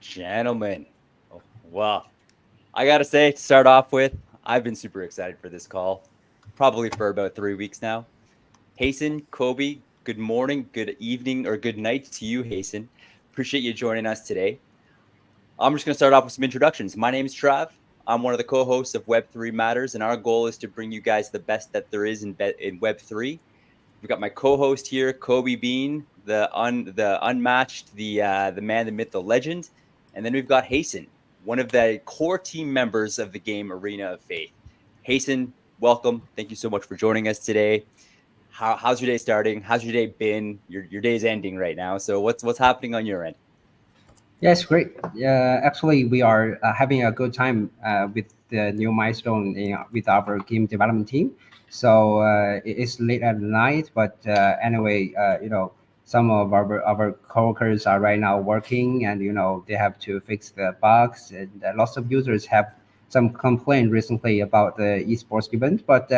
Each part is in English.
Gentlemen, well, I gotta say, to start off with, I've been super excited for this call, probably for about 3 weeks now. Hasten, Kobe, good morning, good evening, or good night to you, Hasten. Appreciate you joining us today. I'm just gonna start off with some introductions. My name is Trav. I'm one of the co-hosts of Web3 Matters, and our goal is to bring you guys the best that there is in Web3. We've got my co-host here, Kobe Bean, the unmatched, the man, the myth, the legend, and then we've got Hasten, one of the core team members of the game Arena of Faith. Hasten, welcome. Thank you so much for joining us today. How's your day starting? How's your day been? Your day is ending right now. So what's happening on your end? Yes, great. Actually, we are having a good time with the new milestone with our game development team. So it's late at night, but anyway, some of our coworkers are right now working, and they have to fix the bugs. And lots of users have some complaint recently about the esports event, but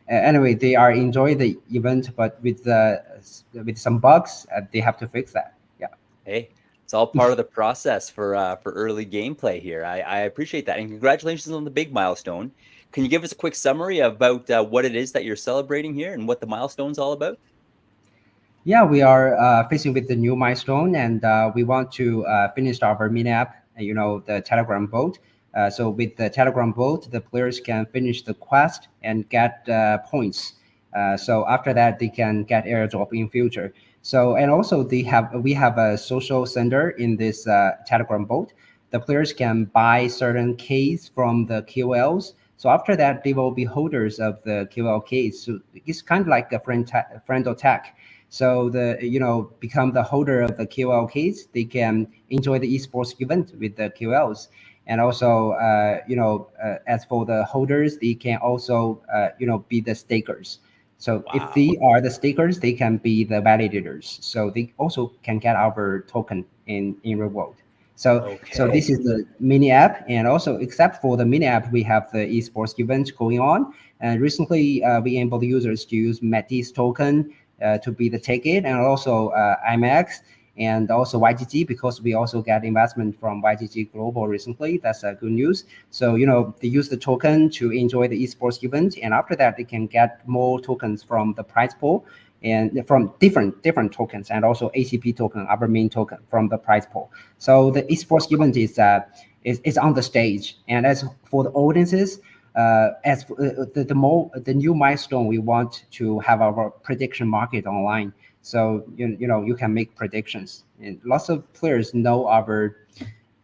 anyway, they are enjoying the event, but with some bugs, they have to fix that. Yeah. Hey, it's all part of the process for early gameplay here. I appreciate that, and congratulations on the big milestone. Can you give us a quick summary about what it is that you're celebrating here and what the milestone's all about? Yeah, we are facing with the new milestone, and we want to finish our mini app. The Telegram bot. So with the Telegram bot, the players can finish the quest and get points. So after that, they can get airdrop in future. So and also we have a social center in this Telegram bot. The players can buy certain keys from the QLs. So after that, they will be holders of the QL keys. So it's kind of like a friend attack. So become the holder of the QL keys. They can enjoy the esports event with the QLs. And also, as for the holders, they can also, be the stakers. So if Wow. they are the stakers, they can be the validators. So they also can get our token in reward. So Okay. this is the mini app, and also except for the mini app, we have the esports event going on. And recently, we enabled users to use Metis token to be the ticket, and also IMAX and also YGG, because we also get investment from YGG Global recently. That's good news. So they use the token to enjoy the esports event, and after that they can get more tokens from the prize pool and from different tokens, and also ACP token, our main token from the prize pool. So the esports event is on the stage, and as for the audiences, as for, the new milestone, we want to have our prediction market online. So you can make predictions, and lots of players know our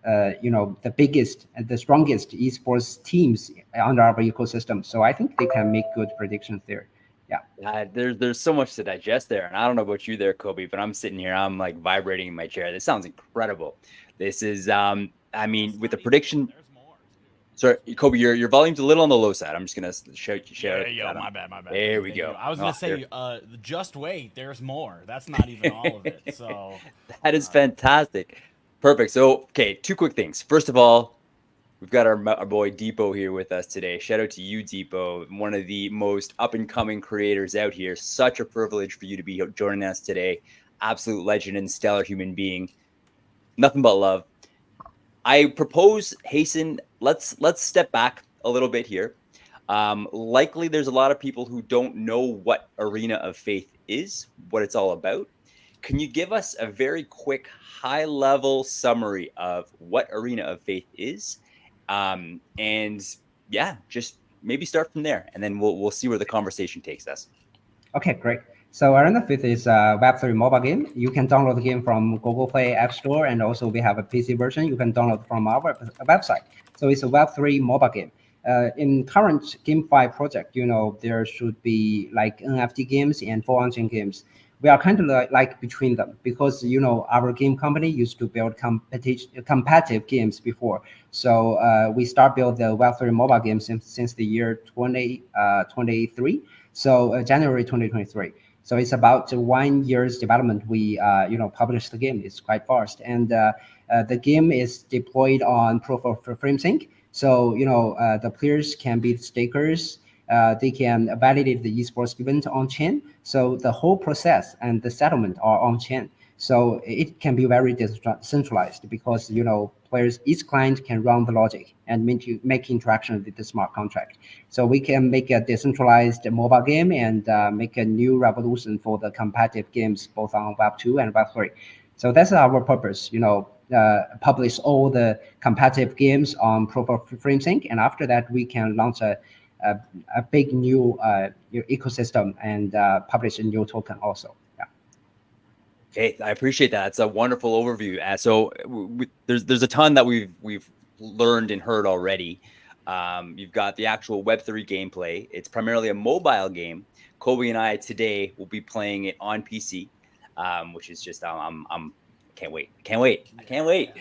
the biggest and the strongest esports teams under our ecosystem. So I think they can make good predictions there. Yeah. There's so much to digest there, and I don't know about you there, Kobe, but I'm sitting here, I'm like vibrating in my chair. This sounds incredible. This is, I mean, with the prediction. Sorry, Kobe, your volume's a little on the low side. I'm just gonna shout Yeah, yo, that on. my bad, my bad. There Thank you, we thank you. go. I was gonna Oh, there. say, just wait. There's more. That's not even all of it. So, That is fantastic. Perfect. So, okay, two quick things. First of all, we've got our boy Depot here with us today. Shout out to you, Depot, one of the most up and coming creators out here. Such a privilege for you to be joining us today. Absolute legend and stellar human being. Nothing but love. I propose, Hasten, let's step back a little bit here. Likely, there's a lot of people who don't know what Arena of Faith is, what it's all about. Can you give us a very quick, high level summary of what Arena of Faith is? And yeah, just maybe start from there, and then we'll see where the conversation takes us. Okay, great. So Arena Fifth is a Web3 mobile game. You can download the game from Google Play App Store, and also we have a PC version you can download from our website. So it's a Web3 mobile game. In current GameFi project, there should be like NFT games and full-on-chain games. We are kind of like between them, because our game company used to build competitive games before. So we start build the Web3 mobile games since the year 2023. So January 2023. So it's about 1 year's development. We published the game. It's quite fast, and the game is deployed on Proof of FrameSync. So the players can be stakers. They can validate the esports event on chain. So the whole process and the settlement are on chain. So it can be very decentralized because players, each client can run the logic and make interaction with the smart contract. So we can make a decentralized mobile game and make a new revolution for the competitive games both on Web 2 and Web 3. So that's our purpose. Publish all the competitive games on Proof of FrameSync, and after that we can launch a big new ecosystem and publish a new token also. Yeah. Okay, I appreciate that. It's a wonderful overview. So there's a ton that we've learned and heard already. You've got the actual Web3 gameplay. It's primarily a mobile game. Kobe and I today will be playing it on PC, which is just I'm can't wait. I can't wait.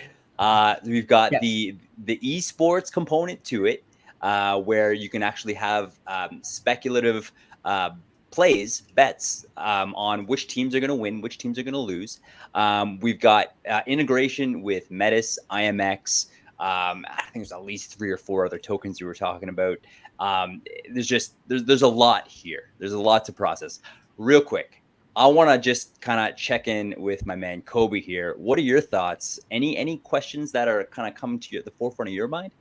We've got the esports component to it, where you can actually have speculative bets on which teams are going to win, which teams are going to lose. We've got integration with Metis, IMX. I think there's at least 3 or 4 other tokens you were talking about. There's a lot here. There's a lot to process. Real quick, I want to just kind of check in with my man Kobe here. What are your thoughts? Any questions that are kind of coming to you at the forefront of your mind?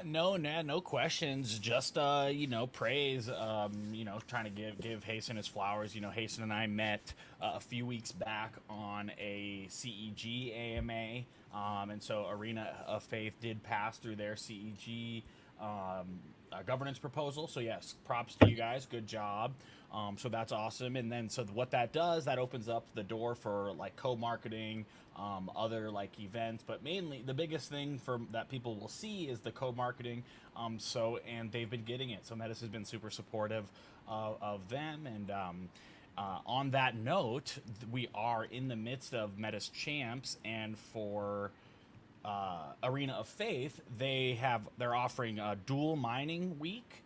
No questions. Just praise. Trying to give Hasten his flowers. Hasten and I met a few weeks back on a CEG AMA, and so Arena of Faith did pass through their CEG governance proposal. So yes, props to you guys. Good job. So that's awesome. And then so what that does, that opens up the door for like co-marketing, other like events, but mainly the biggest thing that people will see is the co-marketing. And they've been getting it. So Metis has been super supportive of them. And on that note, we are in the midst of Metis Champs, and for Arena of Faith, they're offering a dual mining week.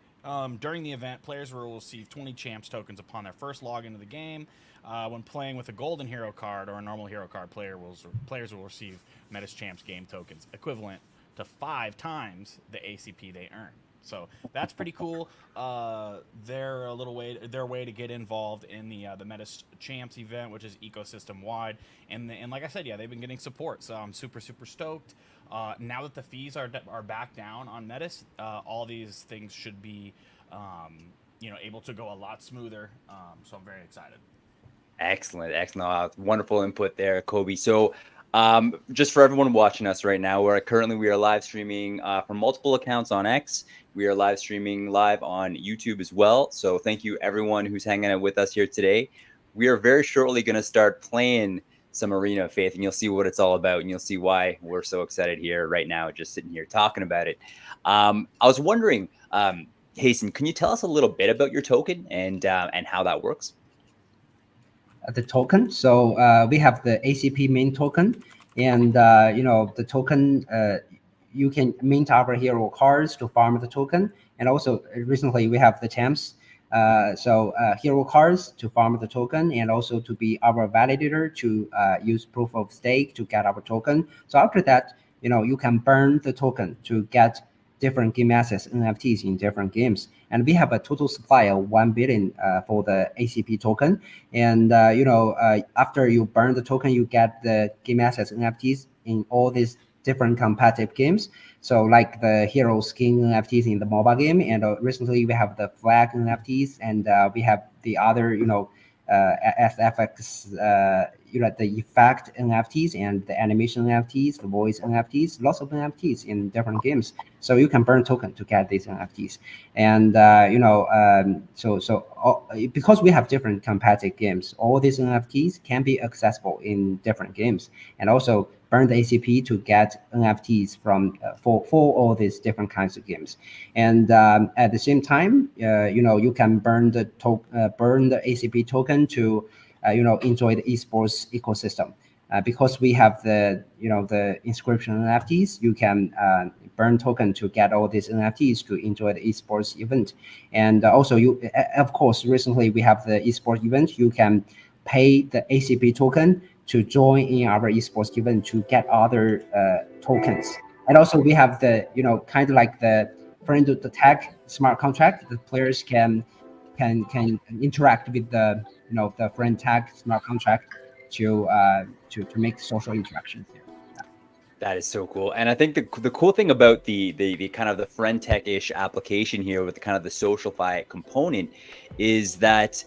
During the event, players will receive 20 Champs tokens upon their first login to the game. When playing with a golden hero card or a normal hero card, players will receive Metis Champs game tokens, equivalent to 5 times the ACP they earn. So that's pretty cool. Their way to get involved in the Metis Champs event, which is ecosystem wide, and like I said, they've been getting support. So I'm super stoked. Now that the fees are back down on Metis, all these things should be able to go a lot smoother. So I'm very excited. Excellent. Wonderful input there, Kobe. So just for everyone watching us right now, we are live streaming from multiple accounts on X. We are live streaming live on YouTube as well. So thank you everyone who's hanging out with us here today. We are very shortly going to start playing some Arena of Faith, and you'll see what it's all about, and you'll see why we're so excited here right now, just sitting here talking about it. I was wondering, Hasten, can you tell us a little bit about your token and how that works? The token. So we have the ACP main token, and the token, you can mint our hero cards to farm the token, and also recently we have the champs. Hero cards to farm the token, and also to be our validator to use proof of stake to get our token. So after that, you can burn the token to get different game assets, NFTs in different games. And we have a total supply of 1 billion for the ACP token. And after you burn the token, you get the game assets, NFTs in all these different competitive games. So like the hero skin NFTs in the mobile game, and recently we have the flag NFTs, and we have the other FX the effect NFTs and the animation NFTs, the voice NFTs, lots of NFTs in different games. So you can burn token to get these NFTs, and because we have different competitive games, all these NFTs can be accessible in different games, and also burn the ACP to get NFTs from for all these different kinds of games. And at the same time, you can burn the ACP token to enjoy the esports ecosystem. Because we have the inscription NFTs, you can burn token to get all these NFTs to enjoy the esports event. And also, of course, recently we have the esports event. You can pay the ACP token to join in our esports event to get other tokens. And also we have the kind of like the friend of the tag smart contract. The players can interact with the the friend tag smart contract to make social interactions there. That is so cool. And I think the cool thing about the kind of the friend tech-ish application here with the kind of the socialify component is that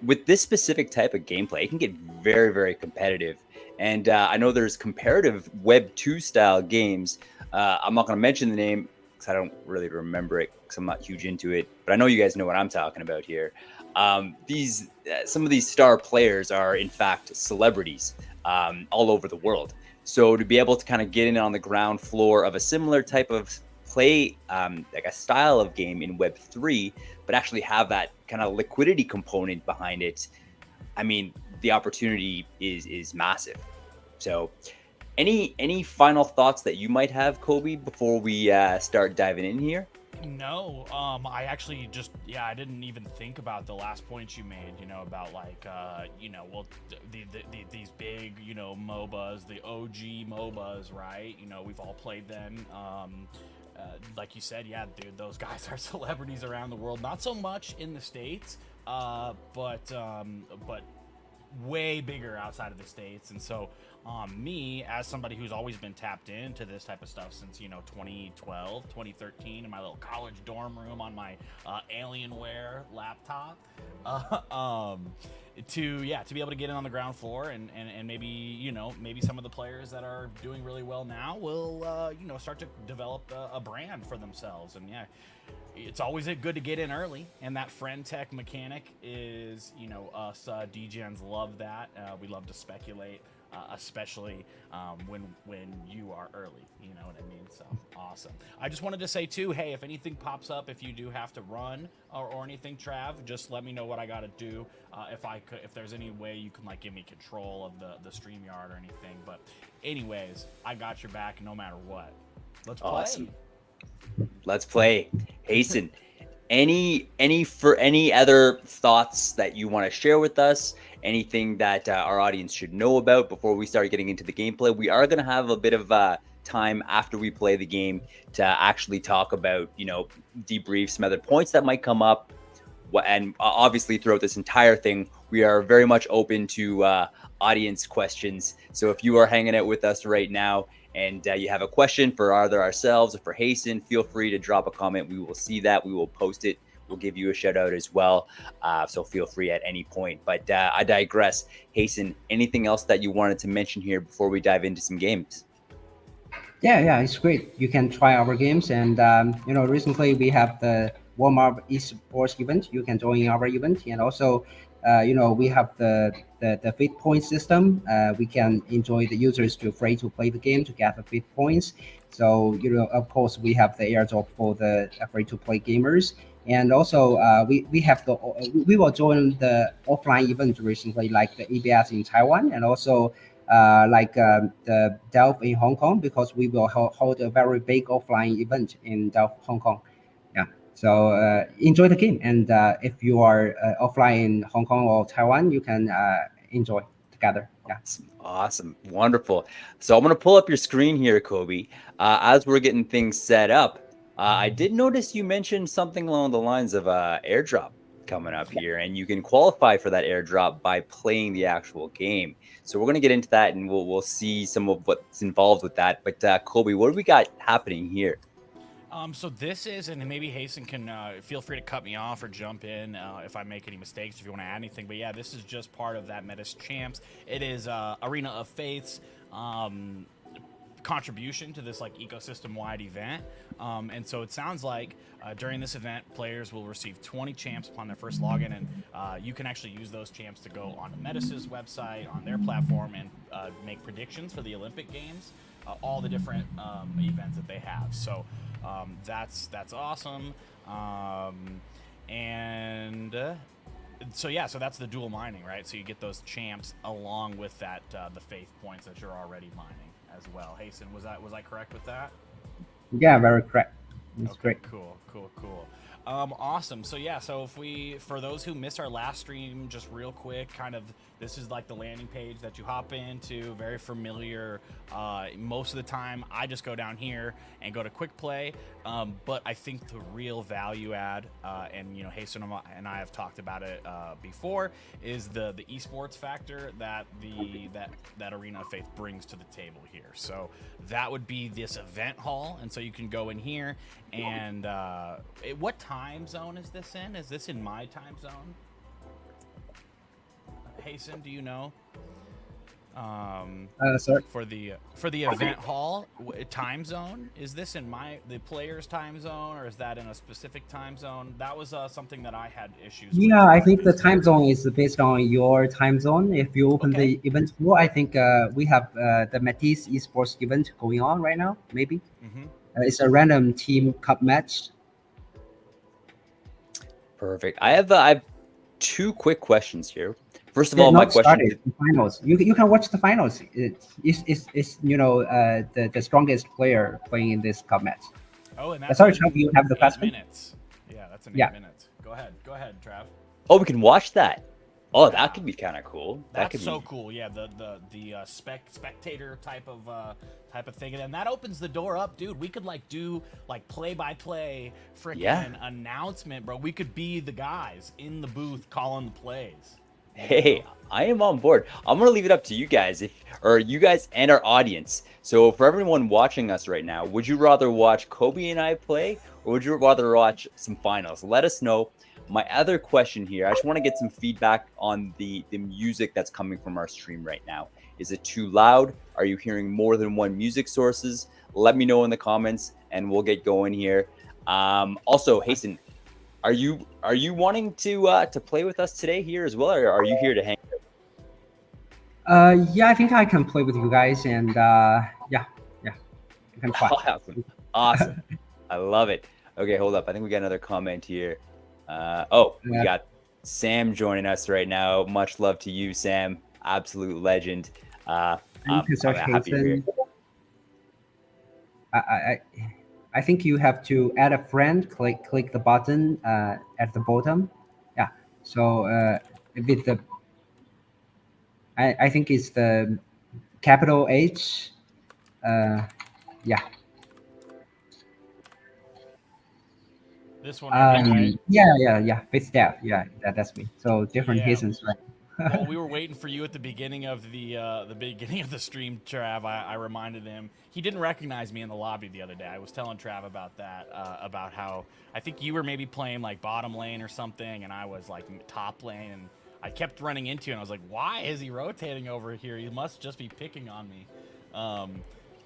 with this specific type of gameplay, it can get very, very competitive. And I know there's comparative Web 2 style games. I'm not going to mention the name because I don't really remember it because I'm not huge into it. But I know you guys know what I'm talking about here. Some of these star players are in fact celebrities all over the world. So to be able to kind of get in on the ground floor of a similar type of play, like a style of game in Web 3, but actually have that kind of liquidity component behind it, I mean, the opportunity is massive. So any final thoughts that you might have, Kobe, before we start diving in here? No, I actually just, I didn't even think about the last point you made, about like, well, these big, MOBAs, the OG MOBAs, right? We've all played them. Like you said, yeah, dude, those guys are celebrities around the world. Not so much in the States, but way bigger outside of the States. And so me, as somebody who's always been tapped into this type of stuff since 2012 2013 in my little college dorm room on my Alienware laptop, to be able to get in on the ground floor and maybe maybe some of the players that are doing really well now will start to develop a brand for themselves. And it's always good to get in early, and that friend tech mechanic is, us DGens love that. We love to speculate, especially when you are early. You know what I mean? So awesome. I just wanted to say too, hey, if anything pops up, if you do have to run or anything, Trav, just let me know what I got to do. If there's any way you can like give me control of the StreamYard or anything. But anyways, I got your back no matter what. Let's play. Awesome. Let's play. Hasten, any other thoughts that you want to share with us? Anything that our audience should know about before we start getting into the gameplay? We are going to have a bit of time after we play the game to actually talk about, debrief some other points that might come up. And obviously throughout this entire thing, we are very much open to audience questions. So if you are hanging out with us right now and you have a question for either ourselves or for Hasten, feel free to drop a comment. We will see that. We will post it. We'll give you a shout out as well. So feel free at any point. But I digress. Hasten, anything else that you wanted to mention here before we dive into some games? Yeah, it's great. You can try our games, and recently we have the Walmart esports event. You can join our event, and also, we have the faith point system. We can enjoy the users to free to play the game to get the faith points. So of course, we have the airdrop for the free to play gamers, and also we have we will join the offline event recently, like the EBS in Taiwan, and also the Delve in Hong Kong, because we will hold a very big offline event in Delve, Hong Kong. Yeah. So enjoy the game, and if you are offline in Hong Kong or Taiwan, you can enjoy together. Yeah. Awesome. Wonderful. So I'm going to pull up your screen here, Kobe. As we're getting things set up, I did notice you mentioned something along the lines of airdrop coming up here, and you can qualify for that airdrop by playing the actual game. So we're going to get into that, and we'll see some of what's involved with that. But Kobe, what do we got happening here? So this is, and maybe Hasten can feel free to cut me off or jump in if I make any mistakes, if you want to add anything. But yeah, this is just part of that Metis Champs. It is Arena of Faith's contribution to this like ecosystem-wide event. And so it sounds like during this event, players will receive 20 champs upon their first login, and you can actually use those champs to go on Metis' website, on their platform, and make predictions for the Olympic Games, all the different events that they have. So that's awesome. So that's the dual mining, right? So you get those champs along with that the faith points that you're already mining as well. Hasten, was I correct with that? Yeah, very correct. It's Okay, great. cool. Awesome. So yeah, so for those who missed our last stream, just real quick, kind of, this is like the landing page that you hop into, very familiar. Most of the time, I just go down here and go to quick play. But I think the real value add, and Hasten and I have talked about it before, is the esports factor that that Arena of Faith brings to the table here. So that would be this event hall, and so you can go in here and what time zone is this in? Is this in my time zone? Hasten, do you know? Sorry. For the event hall time zone, is this in the player's time zone, or is that in a specific time zone? That was something that I had issues with. Yeah, I think the time zone is based on your time zone. If you open Okay. the event floor, I think we have the Matisse esports event going on right now. Maybe it's a random team cup match. Perfect. I have 2 quick questions here. First of They're all, my not question. started the finals. You can watch the finals. It's the strongest player playing in this cup match. Oh, and that's Sorry, in Trav, you have the 8 question? minutes. Yeah, that's in 8 Yeah. minutes. Go ahead, Trav. Oh, we can watch that. Oh, Yeah. that could be kind of cool. That That's could so be. cool. Yeah, the spectator type of thing, and then that opens the door up, dude. We could do play-by-play freaking Yeah. announcement, bro. We could be the guys in the booth calling the plays. Hey, I am on board. I'm gonna leave it up to you guys, or you guys and our audience. So for everyone watching us right now, would you rather watch Kobe and I play, or would you rather watch some finals? Let us know. My other question here, I just want to get some feedback on the music that's coming from our stream right now. Is it too loud? Are you hearing more than one music sources? Let me know in the comments, and we'll get going here. Also, Hasten, are you wanting to play with us today here as well, or are you here to hang? Yeah, I think I can play with you guys, and yeah, you can try. Awesome. I love it. Okay, hold up. I think we got another comment here. We got Sam joining us right now. Much love to you, Sam. Absolute legend. I'm happy you're here. I think you have to add a friend. Click the button at the bottom. Yeah. So with the, I think it's the capital H. Yeah. This one right here, right? Yeah. With that, yeah, that's me. So different Yeah. reasons, right? Well, we were waiting for you at the beginning of the beginning of the stream, Trav. I reminded him. He didn't recognize me in the lobby the other day. I was telling Trav about that, about how I think you were maybe playing bottom lane or something, and I was top lane, and I kept running into you, and I was like, why is he rotating over here? He must just be picking on me.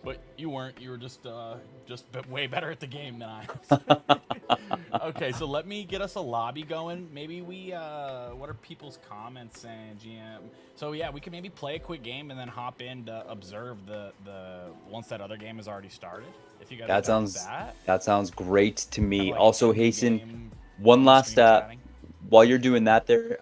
But you weren't. You were just way better at the game than I was. Okay, so let me get us a lobby going. Maybe we, what are people's comments saying, GM? So yeah, we can maybe play a quick game and then hop in to observe the once that other game has already started. If you guys That are done with sounds that sounds great to me. Kinda Also, end the Hasten, game one on last stream chatting. while you're doing that there,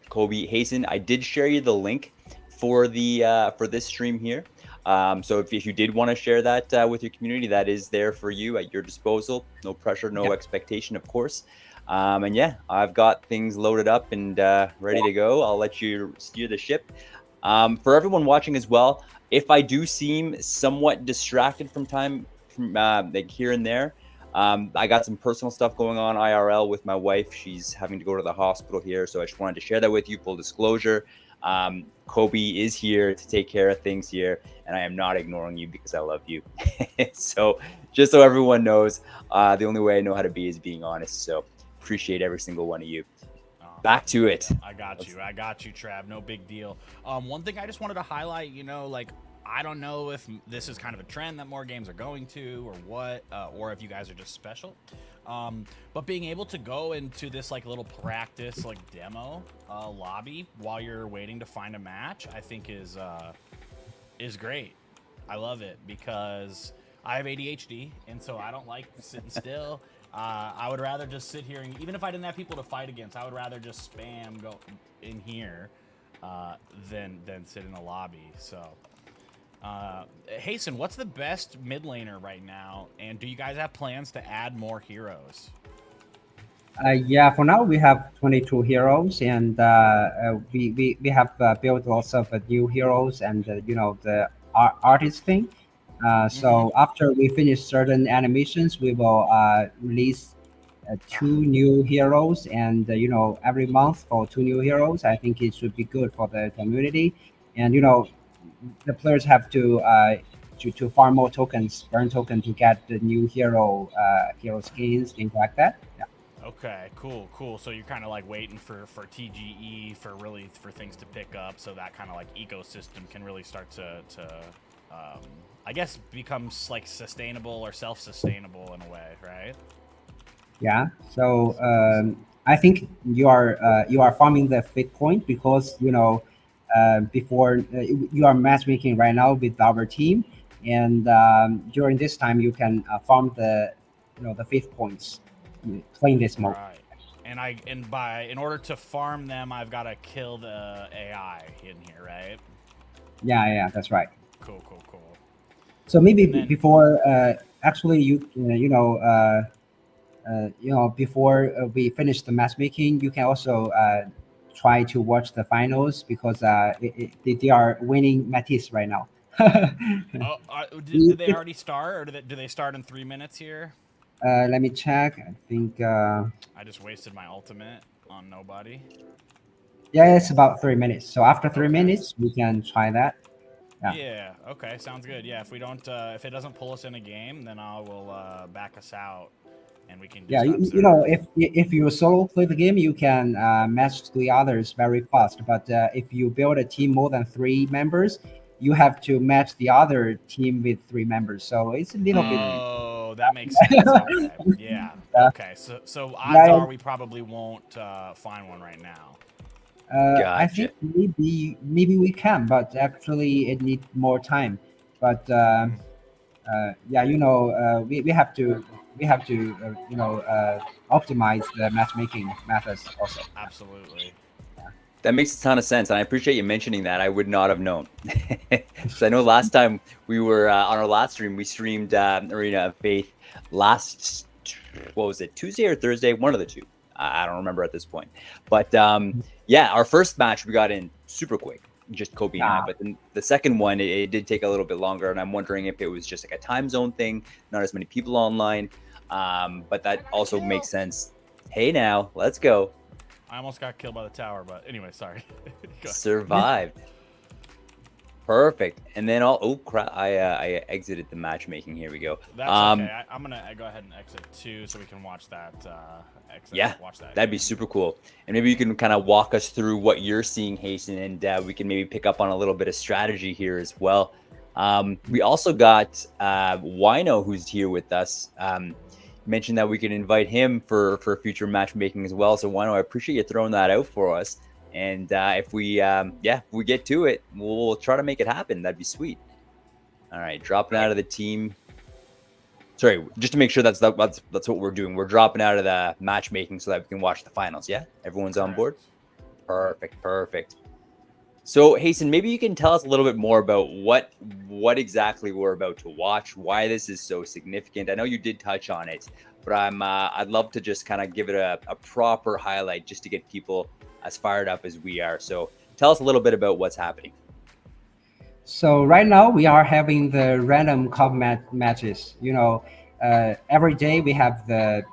Kobe, Hasten, I did share you the link for this stream here. So if you did want to share that with your community, that is there for you at your disposal. No pressure, no expectation, of course. And yeah, I've got things loaded up and ready to go. I'll let you steer the ship. For everyone watching as well, if I do seem somewhat distracted from here and there, I got some personal stuff going on IRL with my wife. She's having to go to the hospital here, so I just wanted to share that with you. Full disclosure. Kobe is here to take care of things here, and I am not ignoring you because I love you. So just so everyone knows, the only way I know how to be is being honest. So appreciate every single one of you. Back to it. I got you, Trav. No big deal. One thing I just wanted to highlight, I don't know if this is kind of a trend that more games are going to, or what, or if you guys are just special. But being able to go into this little practice demo lobby while you're waiting to find a match, I think is great. I love it because I have ADHD, and so I don't like sitting still. I would rather just sit here, and even if I didn't have people to fight against, I would rather just spam go in here than sit in a lobby. So. Hasten, what's the best mid laner right now, and do you guys have plans to add more heroes? Yeah, for now we have 22 heroes, and we have built lots of new heroes, and the artist thing. Mm-hmm. So after we finish certain animations, we will release two new heroes, and every month for two new heroes. I think it should be good for the community, and the players have to farm more tokens, burn token to get the new hero skins, things like that. Yeah. Okay, cool, cool. So you're kind of like waiting for TGE for things to pick up, so that kind of like ecosystem can really start to um, I guess becomes like sustainable or self-sustainable in a way, right? Yeah. So I think you are farming the fit point because before you are matchmaking right now with our team, and during this time you can farm the fifth points playing this mode. Right. And in order to farm them, I've got to kill the AI in here, right? Yeah, yeah, that's right. Cool, cool, cool. So maybe And then before actually before we finish the matchmaking, you can also try to watch the finals because they are winning Matisse right now. oh, did they already start, or do they start in 3 minutes here? Let me check. I think I just wasted my ultimate on nobody. yeah, it's about 3 minutes. So after three Okay. minutes, we can try that. Yeah. Yeah. Okay. Sounds good. Yeah. If we don't, if it doesn't pull us in a game, then I will back us out, and we can Yeah, just you know, observe. if you solo play the game, you can match the others very fast. But if you build a team more than three members, you have to match the other team with three members. So it's a little bit. Mm, Oh, that makes sense. Okay. Yeah. uh, Okay. So odds yeah, are we probably won't find one right now. I gotcha. think maybe we can, but actually it needs more time. But Mm-hmm. yeah, we have to optimize the matchmaking methods also. Yeah. Absolutely. That makes a ton of sense, and I appreciate you mentioning that. I would not have known. So I know last time we were on our last stream, we streamed Arena of Faith last, what was it, Tuesday or Thursday? One of the two. I don't remember at this point. But yeah, our first match we got in super quick, just Kobe and I. Ah, But then the second one, it did take a little bit longer, and I'm wondering if it was just like a time zone thing, not as many people online. But that also makes sense. Hey, now let's go. I almost got killed by the tower, but anyway, sorry. Go ahead. Survived. Perfect. And then oh crap, I exited the matchmaking. Here we go. That's okay. I'm gonna go ahead and exit too, so we can watch that. Yeah, Watch that. that'd be again. super cool. And maybe you can kind of walk us through what you're seeing, Hasten, and we can maybe pick up on a little bit of strategy here as well. We also got Wino, who's here with us. Mentioned that we can invite him for future matchmaking as well. So Wino, I appreciate you throwing that out for us. And if we if we get to it, we'll try to make it happen. That'd be sweet. All right, dropping out of the team. Sorry, just to make sure that's what we're doing. We're dropping out of the matchmaking so that we can watch the finals. Yeah, everyone's on board. Correct. Perfect. So, Hasten, maybe you can tell us a little bit more about what exactly we're about to watch, why this is so significant. I know you did touch on it, but I'd love to just kind of give it a proper highlight just to get people as fired up as we are. So, tell us a little bit about what's happening. so right now we are having the random cup matches. Every day we have the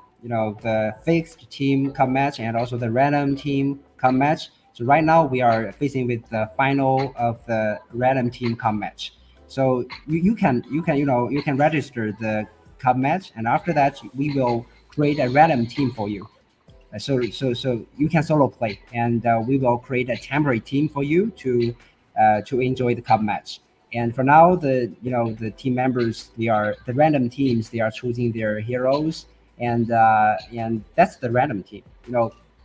fixed team cup match and also the random team cup match. So right now we are facing with the final of the random team cup match. So you can register the cup match, and after that we will create a random team for you. So you can solo play, and we will create a temporary team for you to enjoy the cup match. And for now, the team members, they are the random teams. They are choosing their heroes, and that's the random team.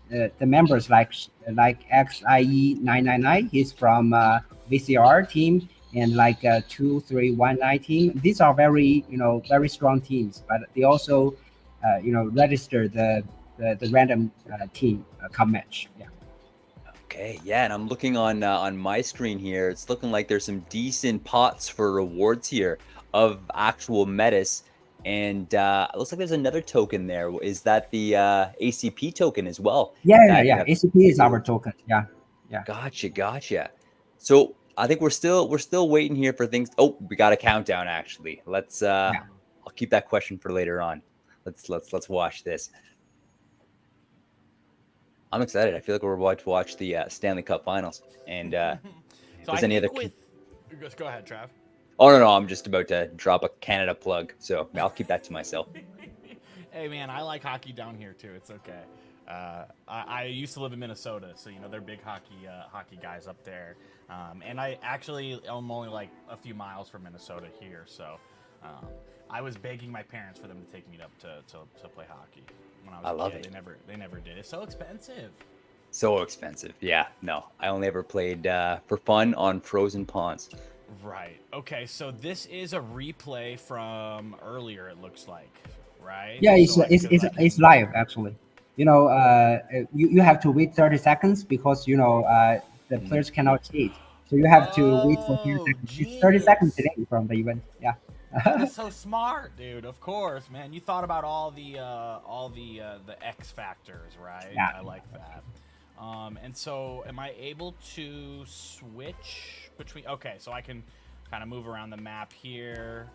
The members like XIE999. He's from VCR team, and like 2319 team. These are very strong teams, but they also register the random team cup match. Yeah. Okay, yeah, and I'm looking on my screen here. It's looking like there's some decent pots for rewards here of actual metas. And it looks like there's another token there. Is that the ACP token as well? Yeah, That you have- ACP is our token. Yeah. Gotcha. So I think we're still waiting here for things. Oh, we got a countdown actually. Let's I'll keep that question for later on. Let's watch this. I'm excited. I feel like we're about to watch the Stanley Cup Finals. And So there's I any think other? go ahead, Trav. Oh no, I'm just about to drop a Canada plug, so I'll keep that to myself. Hey man, I like hockey down here too. It's okay. I used to live in Minnesota, so you know they're big hockey guys up there. And I actually am only like a few miles from Minnesota here, so I was begging my parents for them to take me up to play hockey when I was I a love kid. it. They never did. It's so expensive. So expensive. Yeah, no. I only ever played for fun on frozen ponds. Right. Okay. So this is a replay from earlier. It looks like, right? Yeah, So, like, 'cause I it's can- live actually. You have to wait 30 seconds because the players cannot cheat. So you have to wait for 30 Oh, seconds. It's 30 seconds genius. today from the event. Yeah. That is so smart, dude. Of course, man. You thought about all the X factors, right? Yeah. I like that. And so, am I able to switch between? Okay, so I can kind of move around the map here.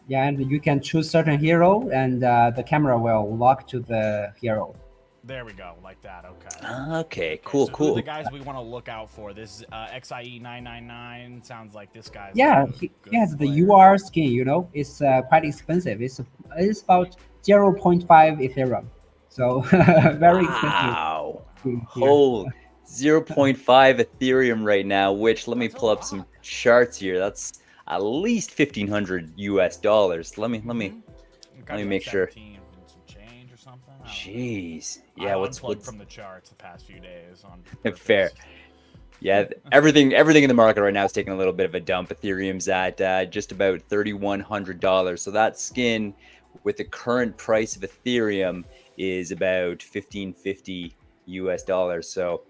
Yeah, and you can choose certain hero, and the camera will lock to the hero. There we go, like that. Okay. Okay, cool, So who are cool. the guys we want to look out for? This XIE 999 sounds like this guy's. Yeah, a good he has the player. UR skin. It's quite expensive. It's about 0.5 Ethereum, so very expensive. Wow. skin here. Hold 0.5 Ethereum right now, which let me That's a pull up lot. some charts here. That's at least $1,500 US. Let me Mhm. let me make sure. 17 and some change or something. I don't know. Jeez. Yeah, I what's unplugged from the charts the past few days on fair. purpose. Yeah, everything in the market right now is taking a little bit of a dump. Ethereum's at just about $3,100. So that skin with the current price of Ethereum is about $1,550 US. So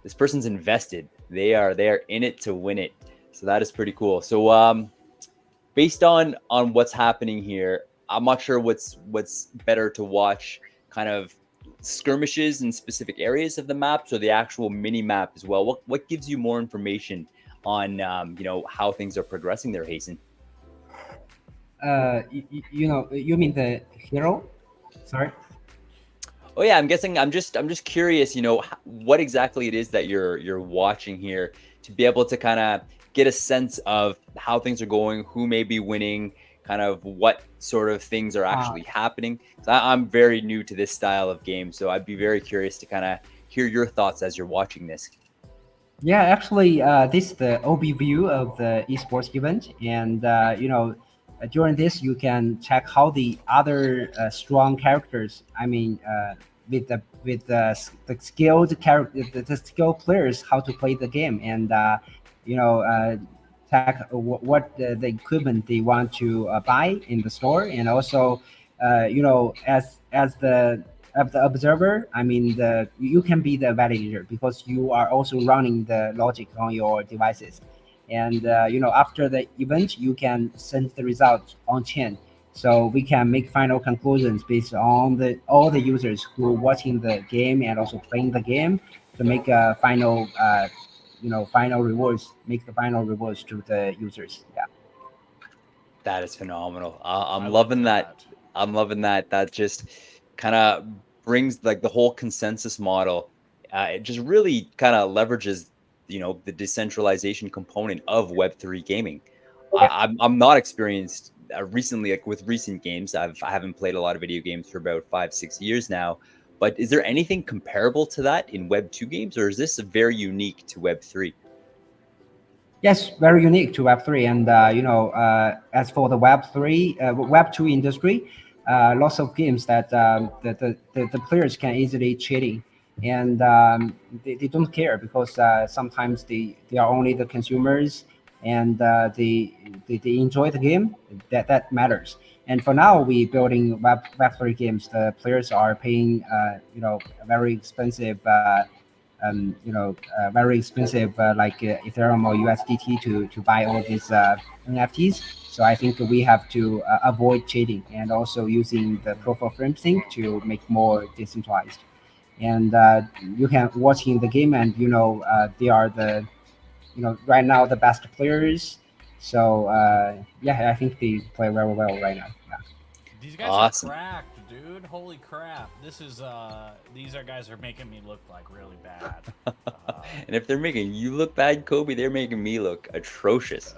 this person's invested. They are in it to win it. So that is pretty cool. So based on what's happening here, I'm not sure what's better to watch, kind of skirmishes in specific areas of the map, so the actual mini map as well. What gives you more information on how things are progressing there, Hasten? You mean the hero? Sorry. Oh yeah, I'm guessing. I'm just curious. What exactly it is that you're watching here to be able to kind of get a sense of how things are going, who may be winning, kind of what sort of things are actually happening. So I'm very new to this style of game, so I'd be very curious to kind of hear your thoughts as you're watching this. Yeah, actually, this is the OB view of the esports event, and during this you can check how the other strong characters. I mean, with the skilled character, the skilled players, how to play the game, and check what the equipment they want to buy in the store, and also, as the observer, I mean, you can be the validator because you are also running the logic on your devices. And after the event, you can send the results on chain, so we can make final conclusions based on all the users who are watching the game and also playing the game to make a final, final rewards. Make the final rewards to the users. Yeah. That is phenomenal. I I'm love loving that. I'm loving that. That just kind of brings like the whole consensus model. It just really kind of leverages, the decentralization component of Web3 gaming. Yeah. I'm not experienced recently, like with recent games. I haven't played a lot of video games for about 5-6 years now. But is there anything comparable to that in Web2 games, or is this very unique to Web3? Yes, very unique to Web3. And, as for the Web2 industry, lots of games that the players can easily cheating. And they don't care because sometimes they are only the consumers, and they enjoy the game. That matters. And for now, we building Web3 games. The players are paying, very expensive very expensive like Ethereum or USDT to buy all these NFTs. So I think we have to avoid cheating and also using the proof of frame sync to make more decentralized. And you can watch in the game, and they are the right now the best players. So yeah, I think they play very well right now. Yeah. These guys Awesome. are cracked, dude. Holy crap! This is these are guys are making me look like really bad. And if they're making you look bad, Kobe, they're making me look atrocious.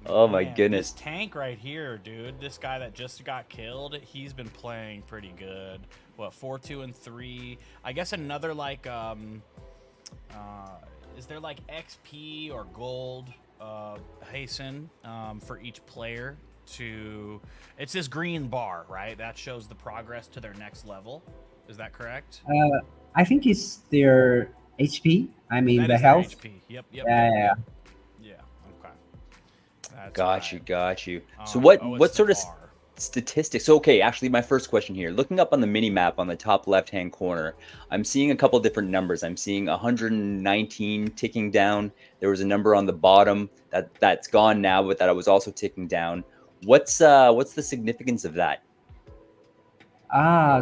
Oh my Man, goodness. this tank right here, dude. This guy that just got killed, he's been playing pretty good. What, 4-2-3? I guess another like is there like XP or gold hasten for each player to it's this green bar, right? That shows the progress to their next level. Is that correct? I think it's their HP. I mean That the is their health. HP. Yep, Yeah, yeah, yeah. Yeah, okay. That's Got you, right. got you. So Oh, what it's what the sort of bar. statistics? So, okay, actually my first question here, looking up on the mini map on the top left-hand corner, I'm seeing a couple different numbers. I'm seeing 119 ticking down. There was a number on the bottom that's gone now, but that I was also ticking down. What's the significance of that?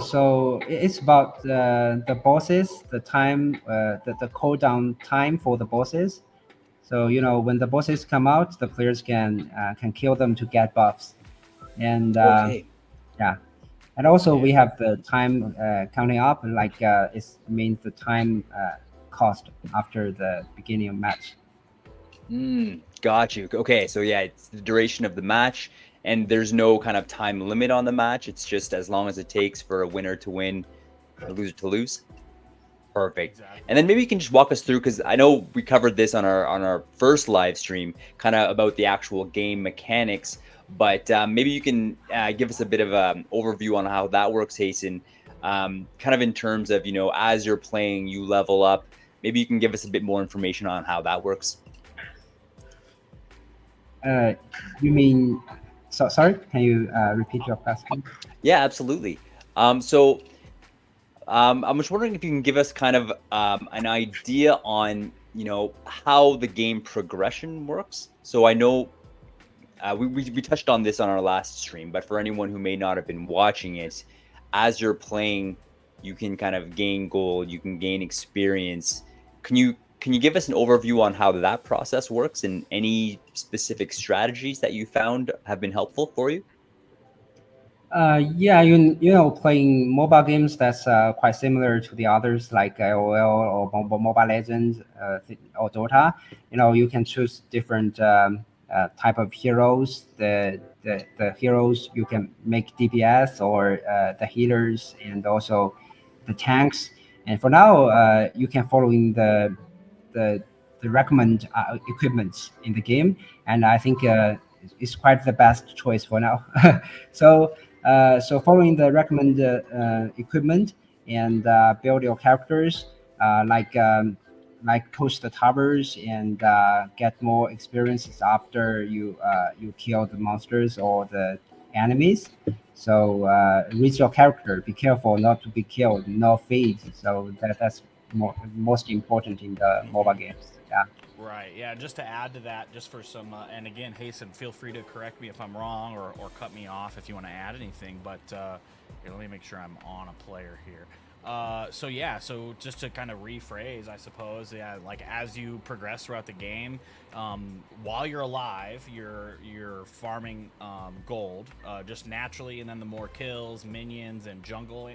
So it's about the bosses, the time, the cooldown time for the bosses. So when the bosses come out, the players can kill them to get buffs, and Okay. yeah, and also we Yeah. have the time counting up, like it means the time cost after the beginning of match. Got you. Okay, so yeah, it's the duration of the match, and there's no kind of time limit on the match. It's just as long as it takes for a winner to win, a loser to lose. Perfect. Exactly. And then maybe you can just walk us through, because I know we covered this on our first live stream, kind of about the actual game mechanics. But maybe you can give us a bit of an overview on how that works, Hasten. Kind of in terms of as you're playing, you level up. Maybe you can give us a bit more information on how that works. You mean? So sorry, can you repeat your question? Yeah, absolutely. So I'm just wondering if you can give us kind of an idea on how the game progression works. So I know we touched on this on our last stream, but for anyone who may not have been watching it, as you're playing, you can kind of gain gold, you can gain experience. Can you give us an overview on how that process works and any specific strategies that you found have been helpful for you? Yeah, playing mobile games that's quite similar to the others like LOL or Mobile Legends or Dota. You can choose different type of heroes. The heroes you can make DPS or the healers and also the tanks. And for now, you can follow in the recommend equipments in the game, and I think it's quite the best choice for now. So following the recommended equipment and build your characters, like push the towers and get more experiences after you kill the monsters or the enemies. So reach your character. Be careful not to be killed, no feed. So that's most important in the mobile games. Yeah. Right. Yeah. Just to add to that, just for some, and again, Hasten, feel free to correct me if I'm wrong or cut me off if you want to add anything. But here, let me make sure I'm on a player here. So yeah, so just to kind of rephrase, I suppose, yeah, like as you progress throughout the game, while you're alive, you're farming gold just naturally, and then the more kills, minions, and jungle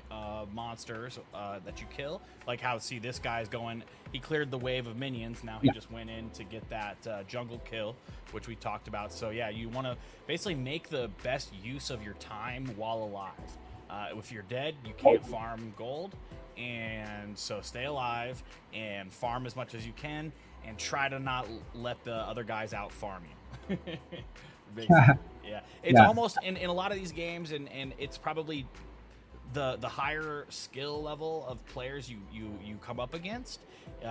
monsters that you kill, like how see this guy's going, he cleared the wave of minions, now he just went in to get that jungle kill, which we talked about. So yeah, you want to basically make the best use of your time while alive. If you're dead, you can't farm gold, and so stay alive and farm as much as you can, and try to not let the other guys out farm you. Basically, yeah, it's Yeah. almost in a lot of these games, and it's probably the higher skill level of players you come up against.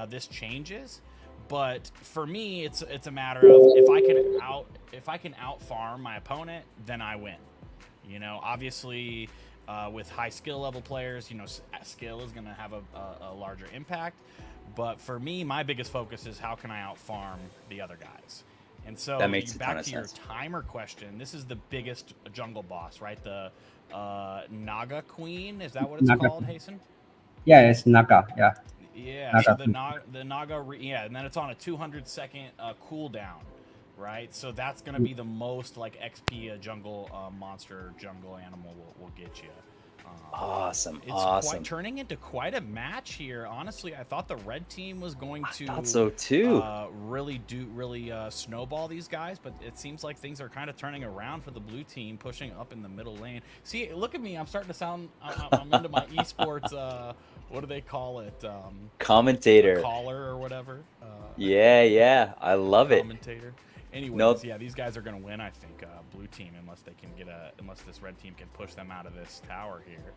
This changes, but for me, it's a matter of if I can out farm my opponent, then I win. Obviously, with high skill level players, skill is going to have a larger impact. But for me, my biggest focus is how can I out farm the other guys. And so That makes a ton back of to your sense. timer question, this is the biggest jungle boss, right? The Naga Queen, is that what it's Naga. called, Hasten? Yeah, it's Naga. Yeah. Yeah, so Naga. the Naga, yeah, and then it's on a 200-second cooldown, right? So that's gonna be the most like XP a jungle monster, jungle animal will get you. Awesome. It's Awesome. quite turning into quite a match here. Honestly, I thought the red team was going to Thought so too. really snowball these guys, but it seems like things are kind of turning around for the blue team, pushing up in the middle lane. See, look at me. I'm starting to sound. I'm into my esports. What do they call it? Commentator. Caller or whatever. Yeah. I love it. Commentator. Anyways, Nope. yeah, these guys are going to win. I think blue team, unless they can unless this red team can push them out of this tower here.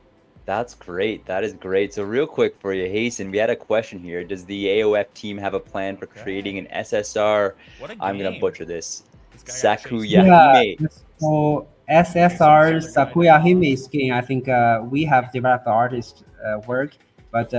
That's great. That is great. So real quick for you, Hasten, we had a question here. Does the AOF team have a plan for creating an SSR? What a game. I'm gonna butcher this. This guy actually- Sakuyahime. So SSR Sakuyahime skin, I think we have developed the artist work, but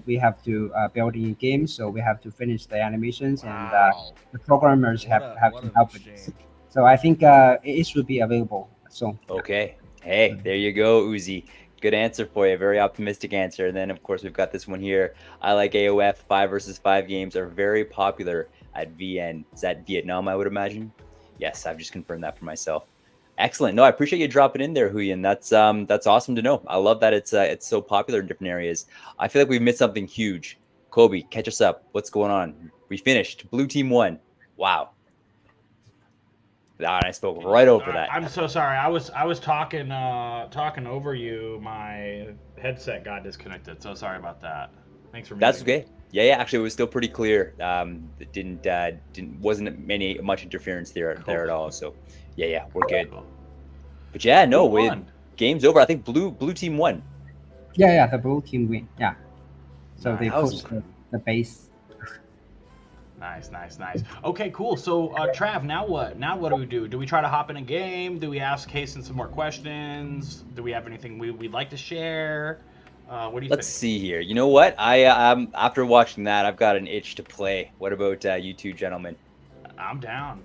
we have to build in games, so we have to finish the animations, and Wow. the programmers What have what to an help with this. exchange. So I think it should be available soon. Okay. Hey, there you go, Uzi. Good answer for you. Very optimistic answer. And then, of course, we've got this one here. I like AOF. 5 versus 5 games are very popular at VN. Is that Vietnam, I would imagine? Yes, I've just confirmed that for myself. Excellent. No, I appreciate you dropping in there, Huyen. That's awesome to know. I love that it's so popular in different areas. I feel like we've missed something huge. Kobe, catch us up. What's going on? We finished. Blue team won. Wow. I spoke right over that. I'm so sorry. I was talking over you. My headset got disconnected. So sorry about that. Thanks for. That's muting. okay. Yeah. Actually, it was still pretty clear. It wasn't much interference there at all. So, yeah, we're good. Cool. But yeah, no, Who won? game's over. I think blue team won. Yeah, the blue team win. Yeah. So they That was- push the base. Nice. Okay, cool. So, Trav, now what? Now what do we do? Do we try to hop in a game? Do we ask Hasten some more questions? Do we have anything we'd like to share? What do you Let's think? see here. You know what? After watching that, I've got an itch to play. What about you two gentlemen? I'm down.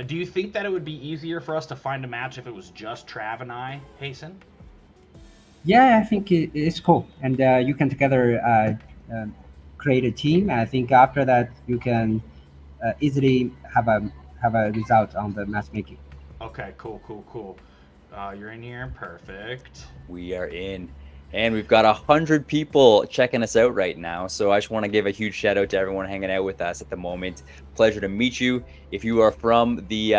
Do you think that it would be easier for us to find a match if it was just Trav and I, Hasten? Yeah, I think it's cool, and you can together create a team. I think after that you can easily have a result on the matchmaking. Okay, cool. You're in here. Perfect. We are in. And we've got 100 people checking us out right now. So I just want to give a huge shout out to everyone hanging out with us at the moment. Pleasure to meet you. If you are from the